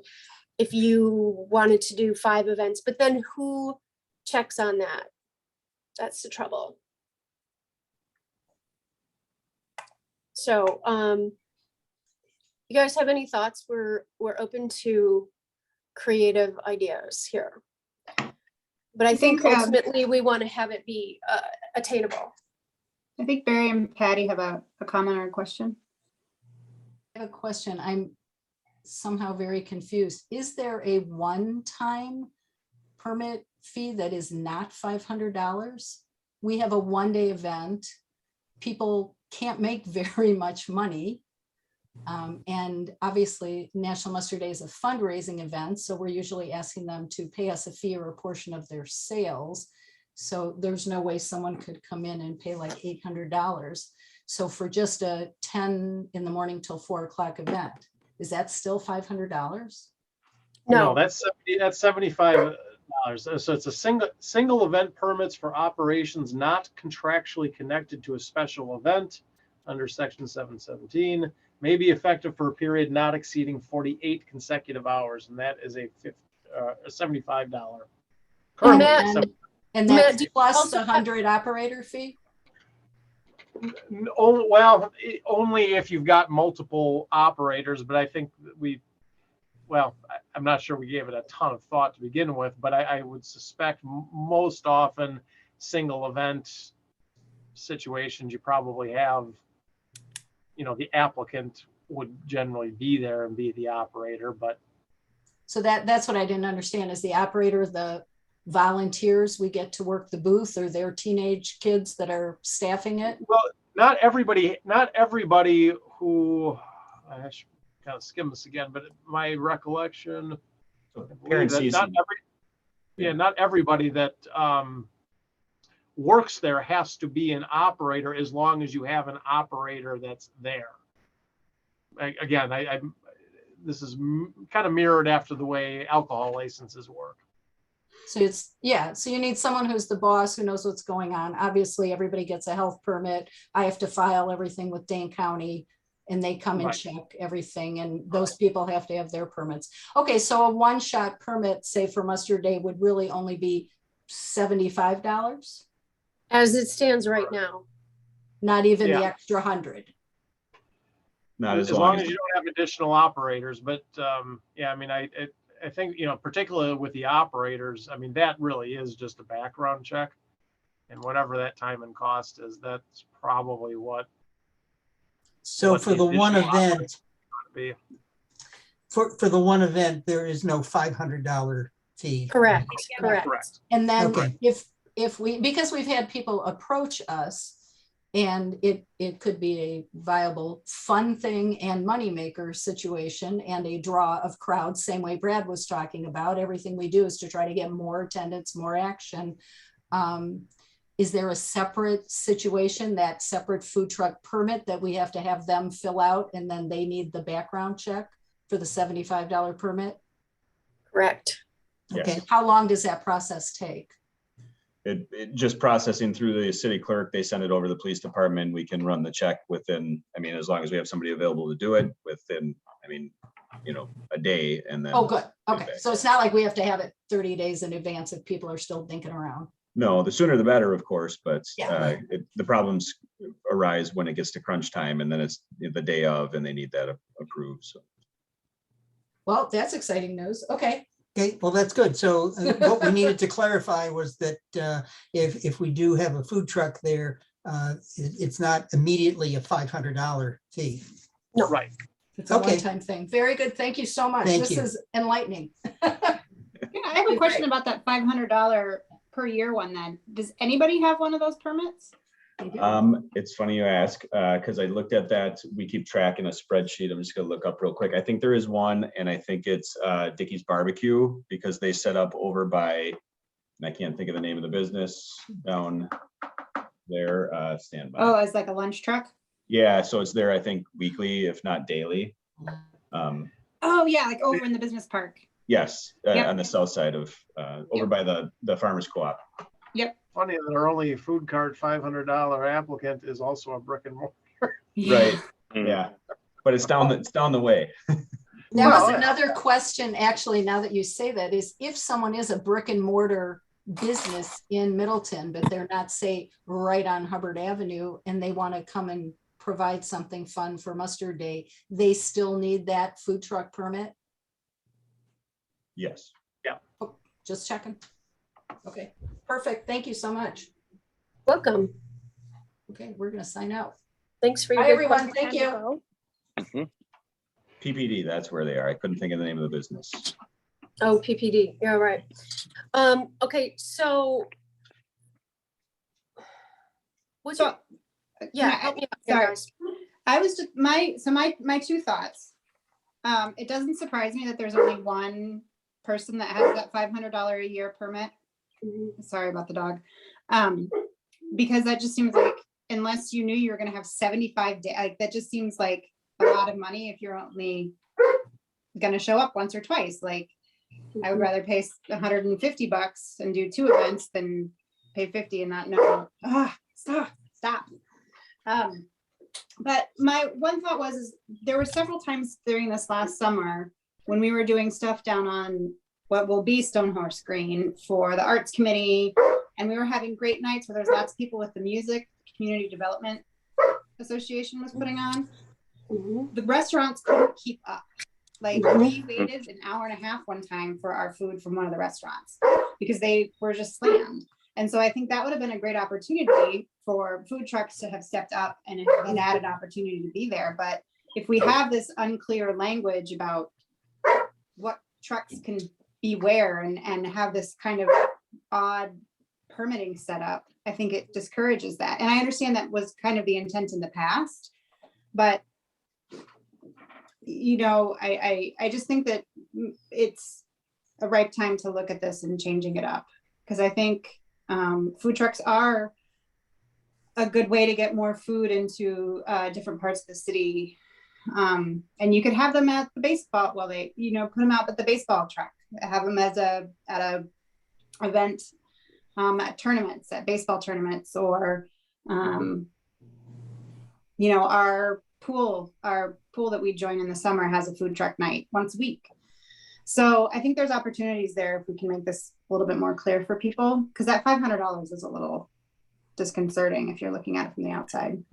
if you wanted to do 5 events, but then who checks on that? That's the trouble. So you guys have any thoughts? We're open to creative ideas here. But I think ultimately we want to have it be attainable. I think Barry and Patty have a comment or a question. I have a question. I'm somehow very confused. Is there a one-time permit fee that is not $500? We have a 1-day event. People can't make very much money. And obviously National Muster Day is a fundraising event. So we're usually asking them to pay us a fee or a portion of their sales. So there's no way someone could come in and pay like $800. So for just a 10 in the morning till 4 o'clock event, is that still $500? No, that's $75. So it's a single event permits for operations not contractually connected to a special event under section 717 may be effective for a period not exceeding 48 consecutive hours, and that is a $75 permit. And that's plus the 100 operator fee? Oh, well, only if you've got multiple operators, but I think I'm not sure we gave it a ton of thought to begin with, but I would suspect most often single event situations, you probably have, the applicant would generally be there and be the operator, but. So that's what I didn't understand. Is the operator the volunteers we get to work the booth, or their teenage kids that are staffing it? Well, not everybody who, I should kind of skim this again, but my recollection, not everybody that works there has to be an operator, as long as you have an operator that's there. Again, this is kind of mirrored after the way alcohol licenses work. So so you need someone who's the boss, who knows what's going on. Obviously, everybody gets a health permit. I have to file everything with Dane County. and they come and Right. check everything, and those people have to have their permits. Okay, so a one-shot permit, say for Mustard Day, would really only be $75, As it stands right now. not even the Yeah. extra 100. Not As long as you don't have additional operators, but yeah, I mean, I think, particularly with the operators, I mean, that really is just a background check. And whatever that time and cost is, that's probably what. So what for the one additional event, operators would be. for the one event, there is no $500 fee. Correct, correct. Correct. And then Okay. if we, because we've had people approach us, and it could be a viable fun thing and moneymaker situation and a draw of crowds, same way Brad was talking about. Everything we do is to try to get more attendance, more action. Is there a separate situation, that separate food truck permit that we have to have them fill out, and then they need the background check for the $75 permit? Correct. Yes. Okay, How long does that process take? It just processing through the city clerk, they send it over to the police department. We can run the check within, I mean, as long as we have somebody available to do it within, I mean, a day, and then. Oh, good. Okay. Okay. So it's not like we have to have it 30 days in advance if people are still thinking around. No, the sooner the better, of course, but Yeah. the problems arise when it gets to crunch time, and then it's the day of, and they need that approved, so. Well, that's exciting news. Okay. okay, well, that's good. So what we needed to clarify was that if we do have a food truck there, it's not immediately a $500 fee. No. Right. It's a Okay. one-time thing. Very good. Thank you so much. Thank This you. is enlightening. Yeah, I have a Great. question about that $500 per year one then. Does anybody have one of those permits? It's funny you ask, because I looked at that. We keep track in a spreadsheet. I'm just gonna look up real quick. I think there is one, and I think it's Dickey's Barbecue, because they set up over by, and I can't think of the name of the business down there, stand by. Oh, as like a lunch truck? Yeah, so it's there, I think, weekly, if not daily. Oh, yeah, like over in the business park. Yes, Yep. on the south side of, over by the farmer's co-op. Funny that our only food cart $500 applicant is also a brick and mortar. Right, yeah, but it's down the way. That Well, was another question, actually, now that you say that, is if someone is a brick and mortar business in Middleton, but they're not, say, right on Hubbard Avenue, and they want to come and provide something fun for Mustard Day, they still need that food truck permit? Yes. Just checking. Okay, perfect. Thank you so much. Welcome. Okay, we're gonna sign out. Thanks for your. Bye, good everyone. question. Thank you. PPD, that's where they are. I couldn't think of the name of the business. Oh, PPD, yeah, right. Okay, so. What's So, your, yeah, can I- help me out, sorry. guys. I was just, my two thoughts. It doesn't surprise me that there's only one person that has that $500 a year permit. Mhm. Sorry about the dog. Because that just seems like, unless you knew you were gonna have 75 days, like, that just seems like a lot of money if you're only gonna show up once or twice. Like, I would rather pay $150 and do 2 events than pay 50 and not know. Stop. But my one thought is there were several times during this last summer when we were doing stuff down on what will be Stonehorse Green for the Arts Committee, and we were having great nights where there's lots of people with the music Community Development Association was putting on. Mhm. The restaurants couldn't keep up. Like, we waited an hour and a half one time for our food from one of the restaurants because they were just slammed. And so I think that would have been a great opportunity for food trucks to have stepped up and an added opportunity to be there. But if we have this unclear language about what trucks can be where and have this kind of odd permitting set up, I think it discourages that. And I understand that was kind of the intent in the past, but I just think that it's a ripe time to look at this and changing it up. Because I think food trucks are a good way to get more food into different parts of the city. And you could have them at the baseball, well, they, put them out at the baseball track, have them at a event at tournaments, at baseball tournaments, or, our pool that we join in the summer has a food truck night once a week. So I think there's opportunities there if we can make this a little bit more clear for people, because that $500 is a little disconcerting if you're looking at it from the outside.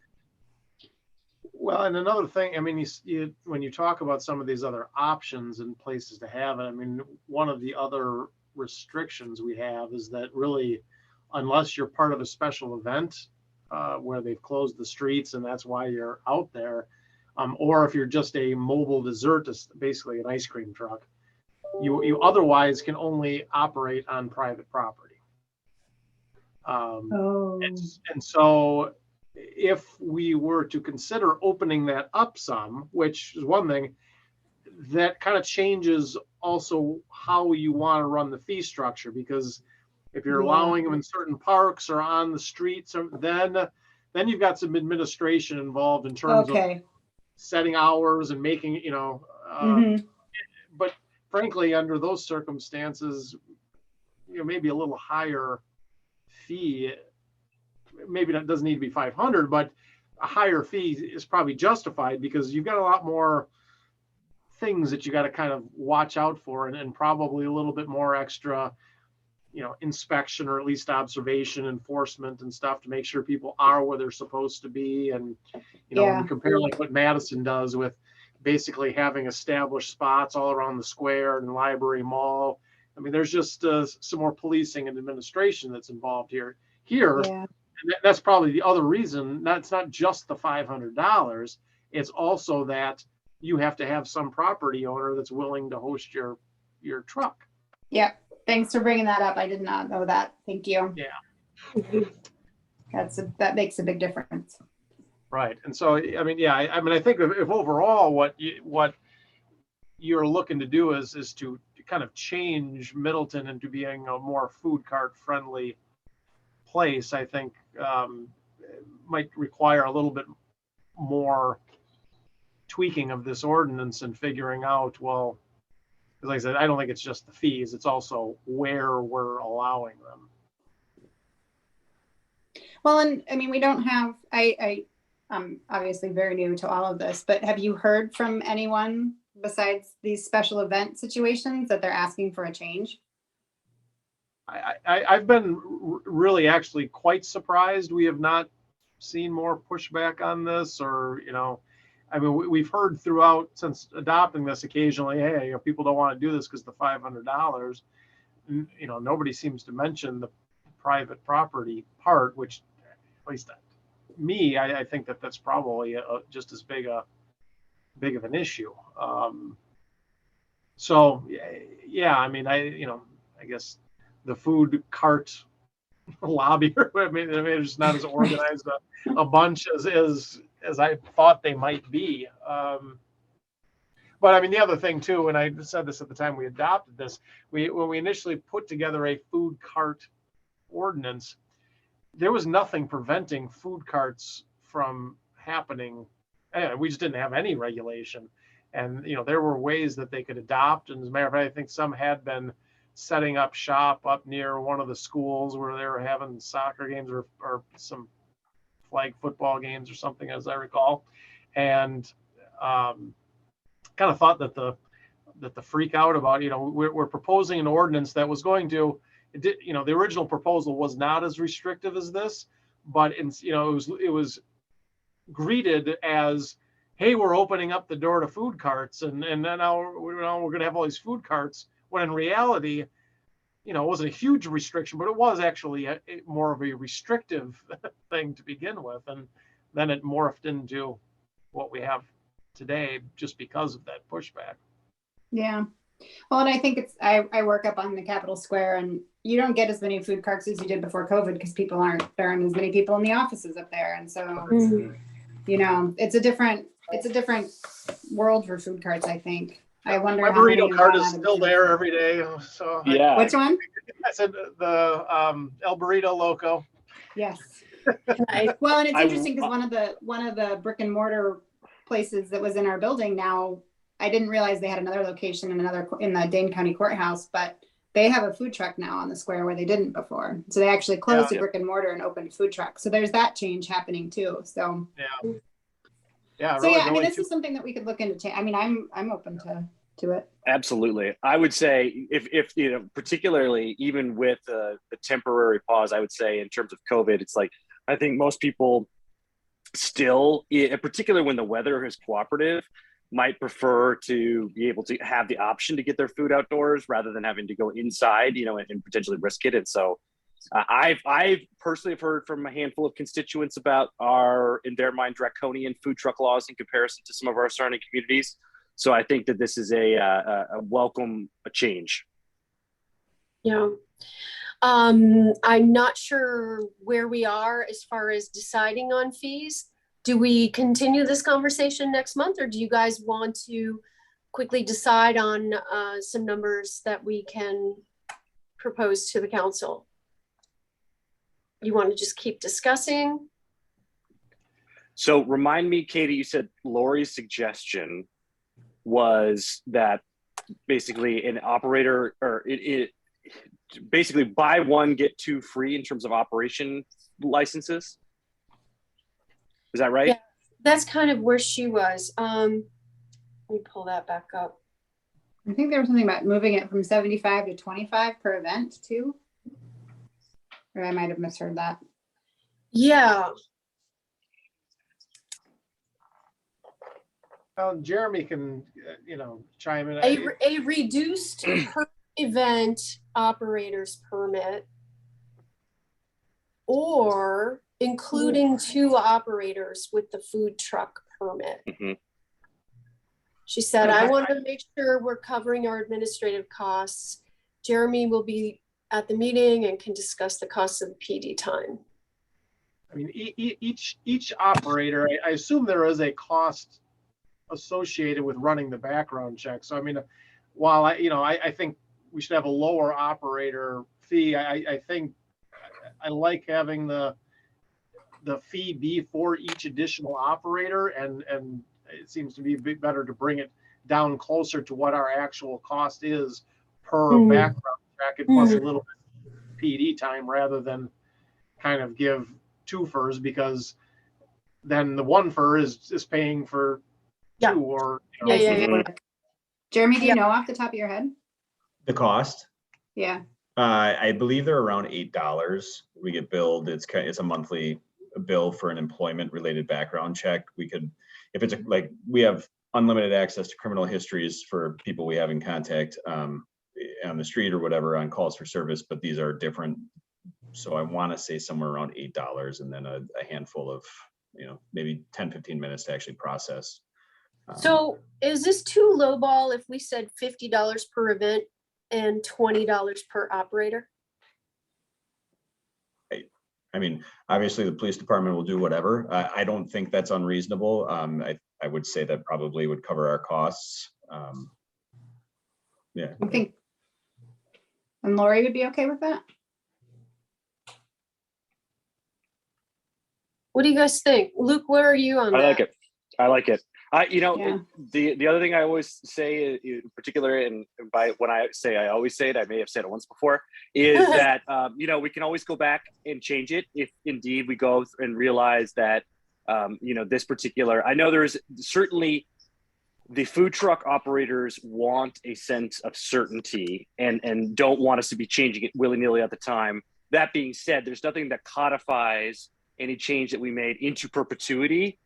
Well, and another thing, I mean, when you talk about some of these other options and places to have it, I mean, one of the other restrictions we have is that really, unless you're part of a special event where they've closed the streets and that's why you're out there, or if you're just a mobile dessert, basically an ice cream truck, you otherwise can only operate on private property. And so if we were to consider opening that up some, which is one thing, that kind of changes also how you want to run the fee structure, because if you're allowing them in certain parks or on the streets, then you've got some administration involved in terms of setting hours and making, but frankly, under those circumstances, maybe a little higher fee, maybe that doesn't need to be 500, but a higher fee is probably justified because you've got a lot more things that you got to kind of watch out for, and probably a little bit more extra, inspection or at least observation, enforcement and stuff to make sure people are where they're supposed to be. And, when you compare like what Madison does with basically having established spots all around the square and library mall, I mean, there's just some more policing and administration that's involved here. And that's probably the other reason. That's not just the $500. It's also that you have to have some property owner that's willing to host your truck. Yeah. Thanks for bringing that up. I did not know that. Thank you. Yeah. That makes a big difference. Right. And so, I mean, I think if overall what you're looking to do is to kind of change Middleton into being a more food cart friendly place, I think might require a little bit more tweaking of this ordinance and figuring out, well, because like I said, I don't think it's just the fees, it's also where we're allowing them. Well, and I mean, we don't have, I'm obviously very new to all of this, but have you heard from anyone besides these special event situations that they're asking for a change? I've been really actually quite surprised. We have not seen more pushback on this, or, I mean, we've heard throughout since adopting this occasionally, hey, people don't want to do this because the $500, nobody seems to mention the private property part, which at least me, I think that's probably just as big of an issue. So yeah, I mean, I guess the food cart lobby, I mean, they're just not as organized a bunch as I thought they might be. But I mean, the other thing too, and I said this at the time we adopted this, when we initially put together a food cart ordinance, there was nothing preventing food carts from happening. We just didn't have any regulation. And, there were ways that they could adopt. And as a matter of fact, I think some had been setting up shop up near one of the schools where they were having soccer games or some flag football games or something, as I recall. And kind of thought that the freak out about, we're proposing an ordinance that was going to, the original proposal was not as restrictive as this, but it was greeted as, hey, we're opening up the door to food carts, and then now we're going to have all these food carts. When in reality, it wasn't a huge restriction, but it was actually more of a restrictive thing to begin with, and then it morphed into what we have today just because of that pushback. Yeah. Well, and I think I work up on the Capitol Square, and you don't get as many food carts as you did before COVID because there aren't as many people in the offices up there. And so, it's a different world for food carts, I think. I wonder. My burrito cart is still there every day. So yeah. Which one? I said the El Burrito Loco. Yes. Well, and it's interesting because one of the brick and mortar places that was in our building now, I didn't realize they had another location in the Dane County Courthouse, but they have a food truck now on the square where they didn't before. So they actually closed the brick and mortar and opened a food truck. So there's that change happening too. So Yeah. So really, yeah, I the mean, only this two- is something that we could look into. I mean, I'm open to it. Absolutely. I would say if you know, particularly even with the temporary pause, I would say in terms of COVID, it's like, I think most people still, in particular when the weather is cooperative, might prefer to be able to have the option to get their food outdoors rather than having to go inside, you know, and potentially risk it. And so I've personally have heard from a handful of constituents about our, in their mind, draconian food truck laws in comparison to some of our surrounding communities. So I think that this is a welcome change. Yeah. I'm not sure where we are as far as deciding on fees. Do we continue this conversation next month, or do you guys want to quickly decide on some numbers that we can propose to the council? You want to just keep discussing? So remind me, Katie, you said Lori's suggestion was that basically an operator, or it basically buy one, get two free in terms of operation licenses. Is that right? Yeah, that's kind of where she was. Let me pull that back up. I think there was something about moving it from 75 to 25 per event too. Or I might have misheard that. Yeah. Jeremy can, chime in. A reduced per event operator's permit, or including two operators with the food truck permit. Mm-hmm. She said, I want to make sure we're covering our administrative costs. Jeremy will be at the meeting and can discuss the costs of the PD time. I mean, each operator, I assume there is a cost associated with running the background check. So, I mean, while I think we should have a lower operator fee, I think I like having the fee be for each additional operator, and it seems to be a bit better to bring it down closer to what our actual cost is per background check plus a little bit PD time, rather than kind of give two furs, because then the one fur is paying for two, or Jeremy, do you know off the top of your head? The cost? Yeah. I believe they're around $8. We get billed. It's a monthly bill for an employment related background check. We could, if it's like, we have unlimited access to criminal histories for people we have in contact on the street or whatever on calls for service, but these are different. So I want to say somewhere around $8, and then a handful of, maybe 10-15 minutes to actually process. So is this too lowball if we said $50 per event and $20 per operator? I mean, obviously the police department will do whatever. I don't think that's unreasonable. I would say that probably would cover our costs. Yeah. I think, and Lori would be okay with that? What do you guys think? Luke, where are you on that? I like it. The other thing I always say, in particular, and by when I say I always say it, I may have said it once before, is that we can always go back and change it if indeed we go and realize that this particular. I know there is certainly the food truck operators want a sense of certainty and don't want us to be changing it willy-nilly at the time. That being said, there's nothing that codifies any change that we made into perpetuity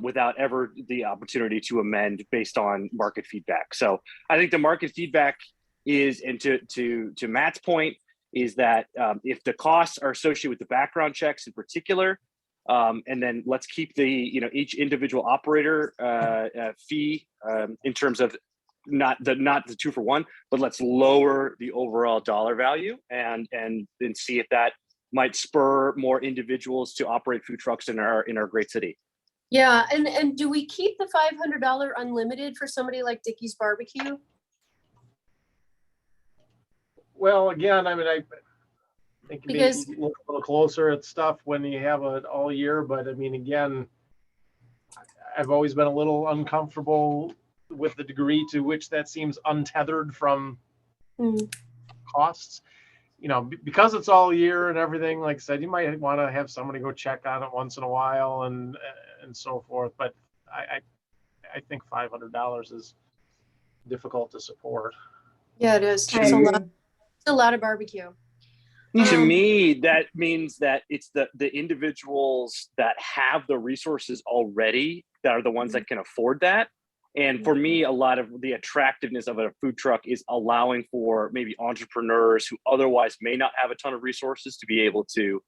without ever the opportunity to amend based on market feedback. So I think the market feedback is, and to Matt's point, is that if the costs are associated with the background checks in particular, and then let's keep the each individual operator fee in terms of not the 2-for-1, but let's lower the overall dollar value and then see if that might spur more individuals to operate food trucks in our great city. Yeah, and do we keep the $500 unlimited for somebody like Dickey's Barbecue? Well, again, I mean, I think Because maybe look a little closer at stuff when you have it all year, but I mean, again, I've always been a little uncomfortable with the degree to which that seems untethered from costs. Because it's all year and everything, like I said, you might want to have somebody go check on it once in a while and so forth. But I think $500 is difficult to support. Yeah, it is. I It's a agree. lot. It's a lot of barbecue. To Um, me, that means that it's the individuals that have the resources already that are the ones that can afford that. And for me, a lot of the attractiveness of a food truck is allowing for maybe entrepreneurs who otherwise may not have a ton of resources to be able to,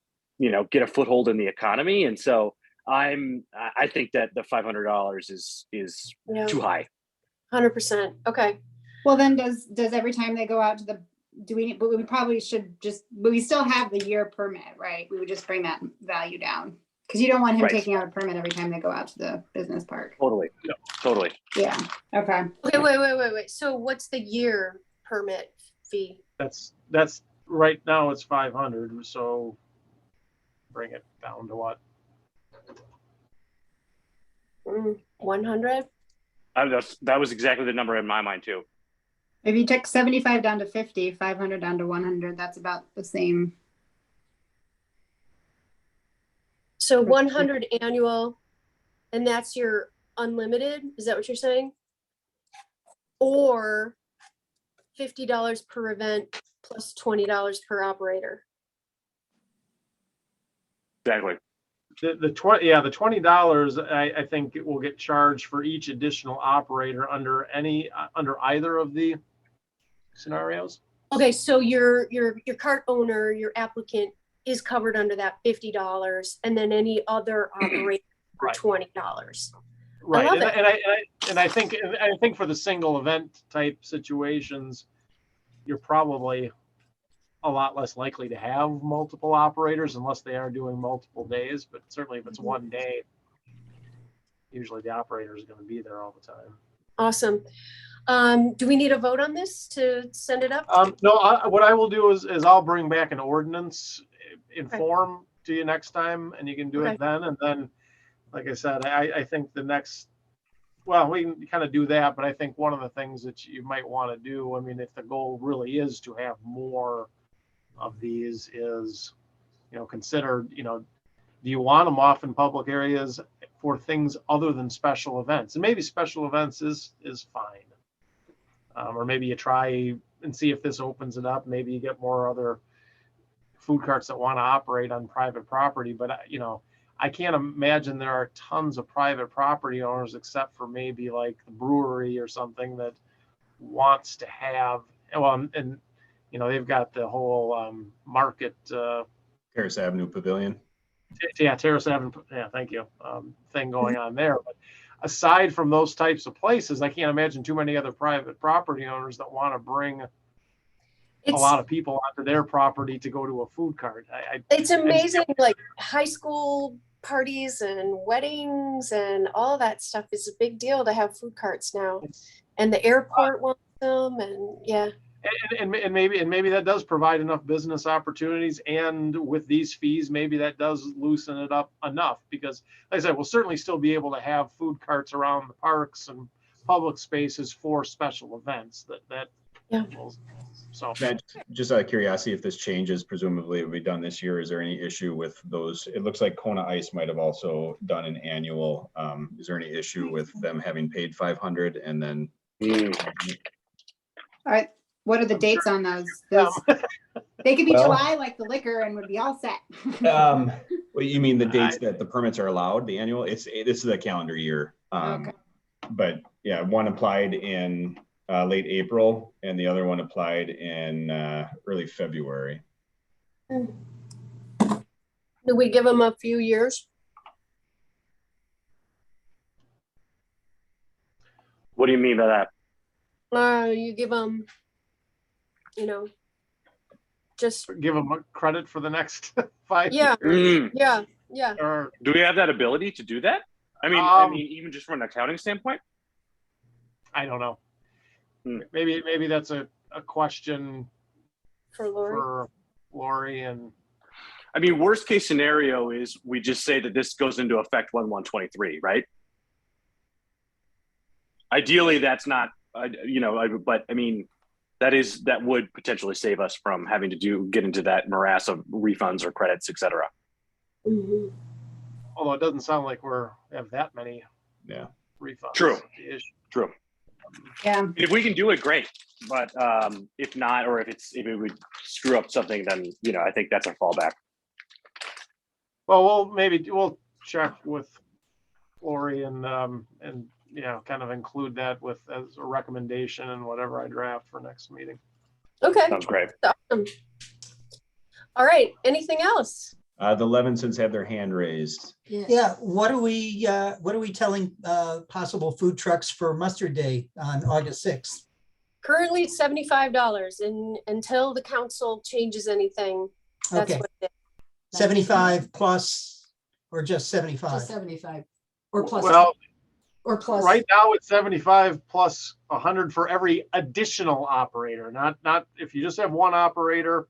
get a foothold in the economy. And so I think that the $500 is Yeah. too high. 100%. Okay. Well, then does every time they go out to but we probably should but we still have the year permit, right? We would just bring that value down. Because you don't want him Right. taking out a permit every time they go out to the business park. Totally. Yeah, okay. Okay, wait. So what's the year permit fee? That's right now it's 500. So bring it down to what? 100? That was exactly the number in my mind too. If you took 75 down to 50, 500 down to 100, that's about the same. So 100 annual, and that's your unlimited? Is that what you're saying? Or $50 per event plus $20 per operator? Exactly. The $20 I think it will get charged for each additional operator under either of the scenarios. Okay, so your cart owner, your applicant is covered under that $50, and then any other operator for Right. $20. Right, I love I think for the single event type situations, you're probably a lot less likely to have multiple operators unless they are doing multiple days. But certainly, if it's one day, usually the operator is going to be there all the time. Awesome. Do we need a vote on this to send it up? No, what I will do is I'll bring back an ordinance in form to you next time, and you can do it then. And then, like I said, I think we can kind of do that, but I think one of the things that you might want to do, I mean, if the goal really is to have more of these, is, consider, do you want them off in public areas for things other than special events? And maybe special events is fine. Or maybe you try and see if this opens it up. Maybe you get more other food carts that want to operate on private property. But, I can't imagine there are tons of private property owners, except for maybe like the brewery or something that wants to have, and they've got the whole market. Terrace Avenue Pavilion. Yeah, Terrace Avenue. Yeah, thank you. Thing going on there. But aside from those types of places, I can't imagine too many other private property owners that want to bring a lot of people onto their property to go to a food cart. It's amazing, like high school parties and weddings and all that stuff is a big deal to have food carts now. And the airport wants them, and yeah. And maybe that does provide enough business opportunities, and with these fees, maybe that does loosen it up enough, because like I said, we'll certainly still be able to have food carts around the parks and public spaces for special events so. Matt, just out of curiosity, if this changes, presumably it will be done this year. Is there any issue with those? It looks like Kona Ice might have also done an annual. Is there any issue with them having paid 500 and then? All right. What are the dates on those? They could be July like the liquor and would be all set. Well, you mean the dates that the permits are allowed, the annual? This is a calendar year. But yeah, one applied in late April and the other one applied in early February. Do we give them a few years? What do you mean by that? You give them, just give them credit for the next 5 years. Yeah. Or do we have that ability to do that? I mean, even just from an accounting standpoint? I don't know. Maybe that's a question for Lori. And I mean, worst case scenario is we just say that this goes into effect 1/1/23, right? Ideally, that's not, but I mean, that would potentially save us from having to get into that morass of refunds or credits, et cetera. Mm-hmm. Although it doesn't sound like we have that many Yeah. refunds. True. The issue. True. Yeah. If we can do it, great. But if not, or if it would screw up something, then I think that's a fallback. Well, we'll check with Lori and kind of include that as a recommendation and whatever I draft for next meeting. Okay, Sounds great. awesome. All right, anything else? The Levinsons have their hand raised. Yeah, what are we telling possible food trucks for Mustard Day on August 6th? Currently it's $75, and until the council changes anything, that's Okay, what it is. 75 plus or just 75? Just 75 or plus. Well, or plus. right now it's 75 plus 100 for every additional operator. Not if you just have one operator,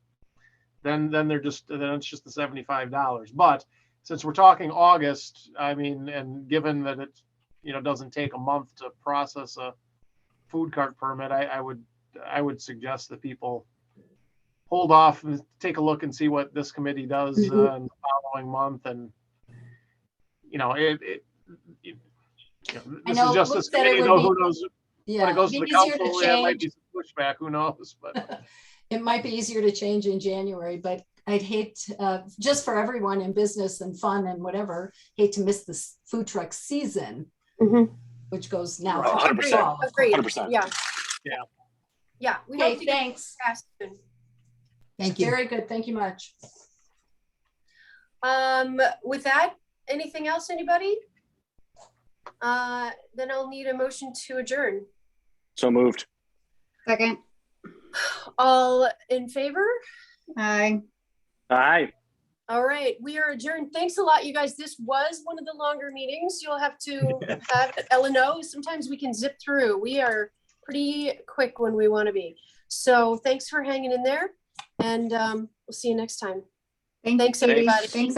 then it's just the $75. But since we're talking August, I mean, and given that it doesn't take a month to process a food cart permit, I would suggest that people hold off and take a look and see what this committee does in the following month. And this is just this committee. Who knows? Yeah, when it goes to the council, there might be some pushback. Who knows? But it might be easier to change in January, but I'd hate, just for everyone in business and fun and whatever, hate to miss this food truck season, which goes now. 100%. Agreed. 100%. Yeah. Yeah. Yeah. We Okay, hope to get thanks. passed soon. Thank you. Very good. Thank you much. With that, anything else, anybody? Then I'll need a motion to adjourn. So moved. Second. All in favor? Aye. Aye. All right, we are adjourned. Thanks a lot, you guys. This was one of the longer meetings. You'll have to have Ellen know. Sometimes we can zip through. We are pretty quick when we want to be. So thanks for hanging in there, and we'll see you next time. Thanks, everybody. Thanks.